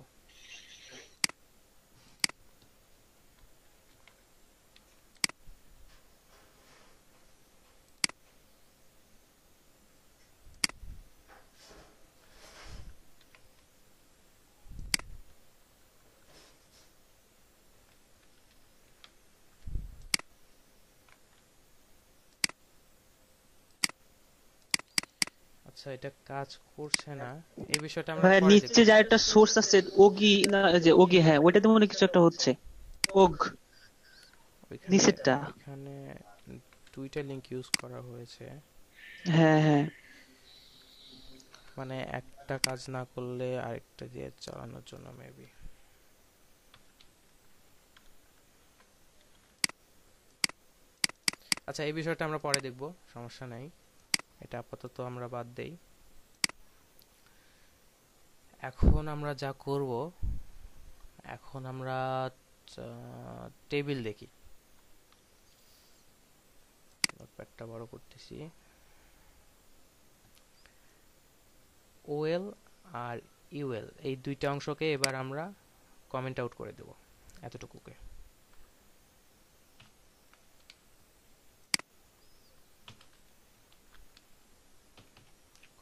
আচ্ছা, এটা কাজ করছে না, এই বিষয়টা আমরা ভাইয়া পরে নিচে দেখব। যে একটা সোর্স আছে ওগি না, যে ওগি, হ্যাঁ ওইটাতে মনে হয় কিছু একটা হচ্ছে। ওগ ওইখানে নিচেরটা। এখানে দুইটা লিংক ইউজ করা হয়েছে, হ্যাঁ হ্যাঁ। মানে একটা কাজ না করলে আরেকটা দিয়ে চালানোর জন্য মেবি। আচ্ছা, এই বিষয়টা আমরা পরে দেখব, সমস্যা নাই, এটা আপাতত আমরা বাদ দেই। এখন আমরা যা করব, এখন আমরা টেবিল দেখি। নোটপ্যাডটা বড় করতেছি। ওএল আর ইউএল এই দুইটা অংশকে এবার আমরা কমেন্ট আউট করে দেব, এতটুকুকে।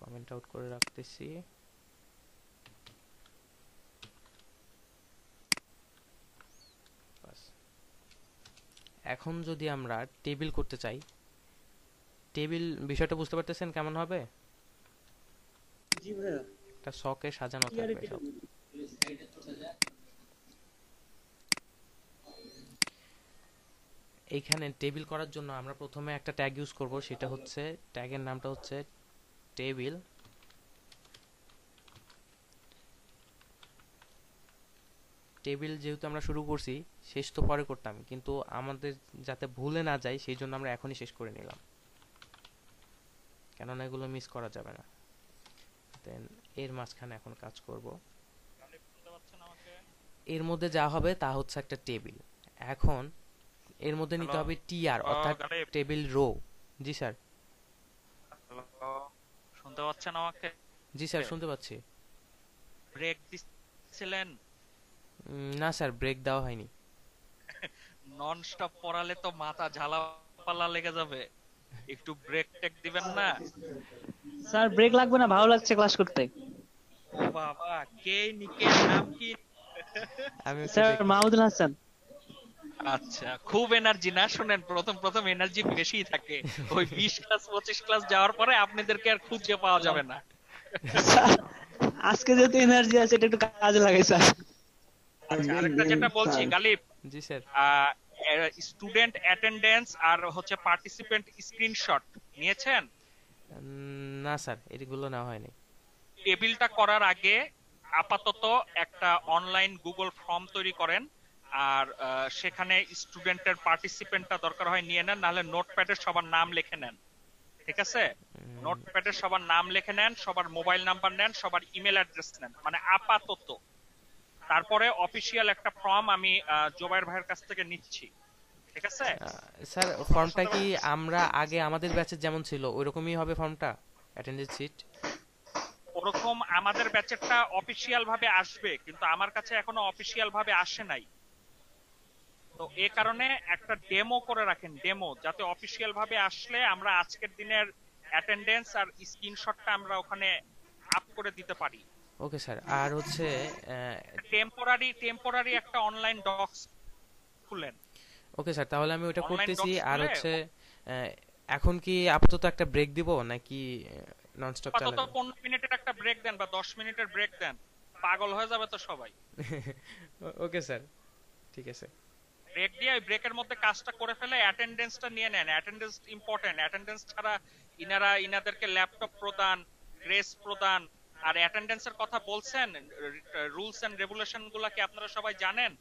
কমেন্ট আউট করে রাখতেছি। বাস। এখন যদি আমরা টেবিল করতে চাই, টেবিল বিষয়টা বুঝতে পারতেছেন কেমন হবে? জি ভাইয়া। একটা সকে সাজানো থাকবে সব। এইখানে টেবিল করার জন্য আমরা প্রথমে একটা ট্যাগ ইউজ করব, সেটা হচ্ছে, ট্যাগের নামটা হচ্ছে টেবিল। টেবিল যেহেতু আমরা শুরু করছি, শেষ তো পরে করতাম, কিন্তু আমাদের যাতে ভুলে না যায় সেই জন্য আমরা এখনই শেষ করে নিলাম, কেননা এগুলো মিস করা যাবে না। দেন এর মাঝখানে এখন কাজ করব। এর মধ্যে যা হবে তা হচ্ছে একটা টেবিল। এখন এর মধ্যে নিতে হবে টিআর, অর্থাৎ টেবিল রো। জি স্যার। শুনতে পাচ্ছেন আমাকে? জি স্যার, শুনতে পাচ্ছি। ব্রেক দিছিলেন? না স্যার, ব্রেক দেওয়া হয়নি। নন স্টপ পড়ালে তো মাথা ঝালাপালা লেগে যাবে, একটু ব্রেক টেক দিবেন না? স্যার ব্রেক লাগবে না, ভালো লাগছে ক্লাস করতে। ও বাবা, কে নিকে নাম কি? আমি স্যার মাহমুদুল হাসান। আচ্ছা, খুব এনার্জি না? শুনেন, প্রথম প্রথম এনার্জি বেশি থাকে, ওই 20 ক্লাস 25 ক্লাস যাওয়ার পরে আপনাদেরকে আর খুঁজে পাওয়া যাবে না। আজকে যেহেতু এনার্জি আছে এটা একটু কাজে লাগাই স্যার। আচ্ছা, আরেকটা যেটা বলছি গালিব, জি স্যার। স্টুডেন্ট অ্যাটেন্ডেন্স আর হচ্ছে পার্টিসিপেন্ট স্ক্রিনশট নিয়েছেন? না স্যার, এগুলো নেওয়া হয়নি। টেবিলটা করার আগে আপাতত একটা অনলাইন গুগল ফর্ম তৈরি করেন, আর সেখানে স্টুডেন্টের পার্টিসিপেন্টটা দরকার হয় নিয়ে নেন, নাহলে নোটপ্যাডে সবার নাম লিখে নেন। ঠিক আছে? নোটপ্যাডে সবার নাম লিখে নেন, সবার মোবাইল নাম্বার নেন, সবার ইমেল অ্যাড্রেস নেন, মানে আপাতত। তারপরে অফিসিয়াল একটা ফর্ম আমি জোবাইর ভাইয়ের কাছ থেকে নিচ্ছি। ঠিক আছে স্যার? ফর্মটা কি আমরা আগে আমাদের ব্যাচে যেমন ছিল ওইরকমই হবে ফর্মটা? অ্যাটেন্ডেন্স শিট ওরকম আমাদের ব্যাচেরটা অফিসিয়াল ভাবে আসবে, কিন্তু আমার কাছে এখনো অফিসিয়াল ভাবে আসে নাই। তো এই কারণে একটা ডেমো করে রাখেন, ডেমো, যাতে অফিসিয়াল ভাবে আসলে আমরা আজকের দিনের অ্যাটেন্ডেন্স আর স্ক্রিনশটটা আমরা ওখানে আপ করে দিতে পারি। Okay sir. আর হচ্ছে টেম্পোরারি একটা অনলাইন ডক্স খুলেন। ওকে স্যার, তাহলে আমি ওটা করতেছি। আর হচ্ছে এখন কি আপাতত একটা ব্রেক দিব নাকি ননস্টপ চালাবো? আপাতত 15 মিনিটের একটা ব্রেক দেন বা 10 মিনিটের ব্রেক দেন, পাগল হয়ে যাবে তো সবাই। ওকে স্যার, ঠিক আছে। ব্রেক দিয়ে ওই ব্রেকের মধ্যে কাজটা করে ফেলে অ্যাটেন্ডেন্সটা নিয়ে নেন। Attendance important. অ্যাটেন্ডেন্স ছাড়া ইনাদেরকে ল্যাপটপ প্রদান, গ্রেস প্রদান। আর অ্যাটেন্ডেন্সের কথা বলছেন, রুলস এন্ড রেগুলেশন গুলা কি আপনারা সবাই জানেন?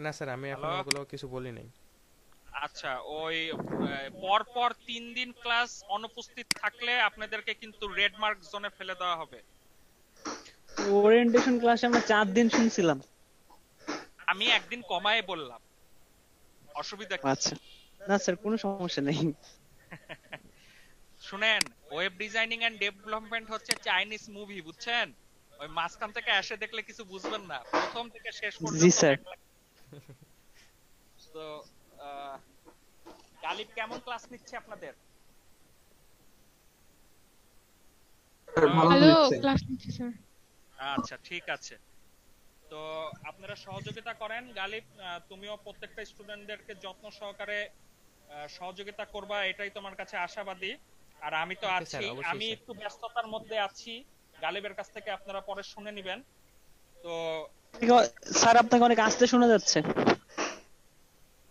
না স্যার, আমি এখন ওগুলো কিছু বলি নাই। আচ্ছা, ওই পরপর 3 দিন ক্লাস অনুপস্থিত থাকলে আপনাদেরকে কিন্তু রেড মার্ক জোনে ফেলে দেওয়া হবে। ওরিয়েন্টেশন ক্লাসে আমরা 4 দিন শুনছিলাম। আমি একদিন কমায় বললাম, অসুবিধা কি? আচ্ছা, না স্যার কোনো সমস্যা নেই। শুনেন, ওয়েব ডিজাইনিং এন্ড ডেভেলপমেন্ট হচ্ছে চাইনিজ মুভি, বুঝছেন? ওই মাঝখান থেকে এসে দেখলে কিছু বুঝবেন না, প্রথম থেকে শেষ জি পর্যন্ত স্যার। তো গালিব কেমন ক্লাস নিচ্ছে আপনাদের? ভালো ক্লাস নিচ্ছি স্যার। আচ্ছা ঠিক আছে, তো আপনারা সহযোগিতা করেন। গালিব, তুমিও প্রত্যেকটা স্টুডেন্টদেরকে যত্ন সহকারে সহযোগিতা করবা, এটাই তোমার কাছে আশাবাদী। আর আমি তো ওকে আছি, স্যার, অবশ্যই আমি স্যার। একটু ব্যস্ততার মধ্যে আছি, গালিবের কাছ থেকে আপনারা পরে শুনে নিবেন। তো স্যার আপনাকে অনেক আস্তে শোনা যাচ্ছে।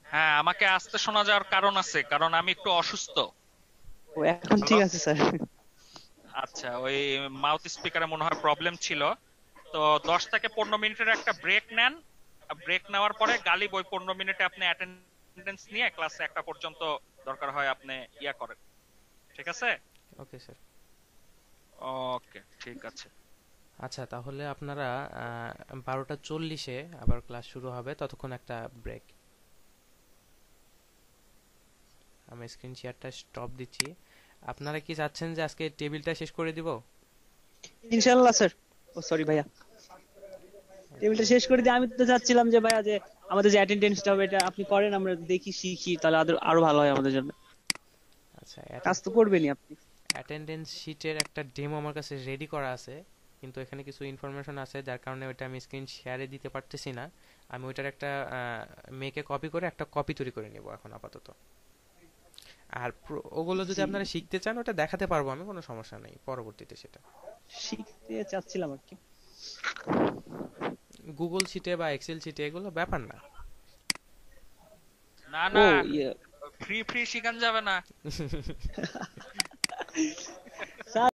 হ্যাঁ, আমাকে আস্তে শোনা যাওয়ার কারণ আছে, কারণ আমি একটু অসুস্থ। ও এখন ঠিক আছে স্যার। আচ্ছা, ওই মাউথ স্পিকারে মনে হয় প্রবলেম ছিল। তো 10 থেকে 15 মিনিটের একটা ব্রেক নেন। ব্রেক নেওয়ার পরে গালিব ওই 15 মিনিটে আপনি অ্যাটেন্ডেন্স নিয়ে ক্লাসে 1টা পর্যন্ত দরকার হয় আপনি ইয়া করেন, ঠিক আছে? Okay sir. ওকে ঠিক আছে। আচ্ছা, তাহলে আপনারা 12টা 40-এ আবার ক্লাস শুরু হবে, ততক্ষণ একটা ব্রেক। আমি স্ক্রিন শেয়ারটা স্টপ দিচ্ছি। আপনারা কি চাচ্ছেন যে আজকে টেবিলটা শেষ করে দিব? ইনশাআল্লাহ স্যার। ও সরি ভাইয়া, টেবিলটা শেষ করে দিয়ে আমি তো চাচ্ছিলাম যে ভাইয়া যে আমাদের যে অ্যাটেন্ডেন্সটা হবে এটা আপনি করেন, আমরা দেখি শিখি, তাহলে আরো ভালো হয় আমাদের জন্য। আচ্ছা, কাজ তো করবেনই আপনি। অ্যাটেন্ডেন্স শিটের একটা ডেমো আমার কাছে রেডি করা আছে, কিন্তু এখানে কিছু ইনফরমেশন আছে যার কারণে ওইটা আমি স্ক্রিন শেয়ারে দিতে পারতেছি না। আমি ওইটার একটা মেকে কপি করে একটা কপি তৈরি করে নেব এখন আপাতত। আর ওগুলো যদি আপনারা শিখতে চান ওটা দেখাতে পারবো আমি, কোনো সমস্যা নেই পরবর্তীতে। সেটা শিখতে চাচ্ছিলাম আর কি। গুগল শিটে বা এক্সেল শিটে এগুলো ব্যাপার না। না না, ফ্রি ফ্রি শিখান যাবে না।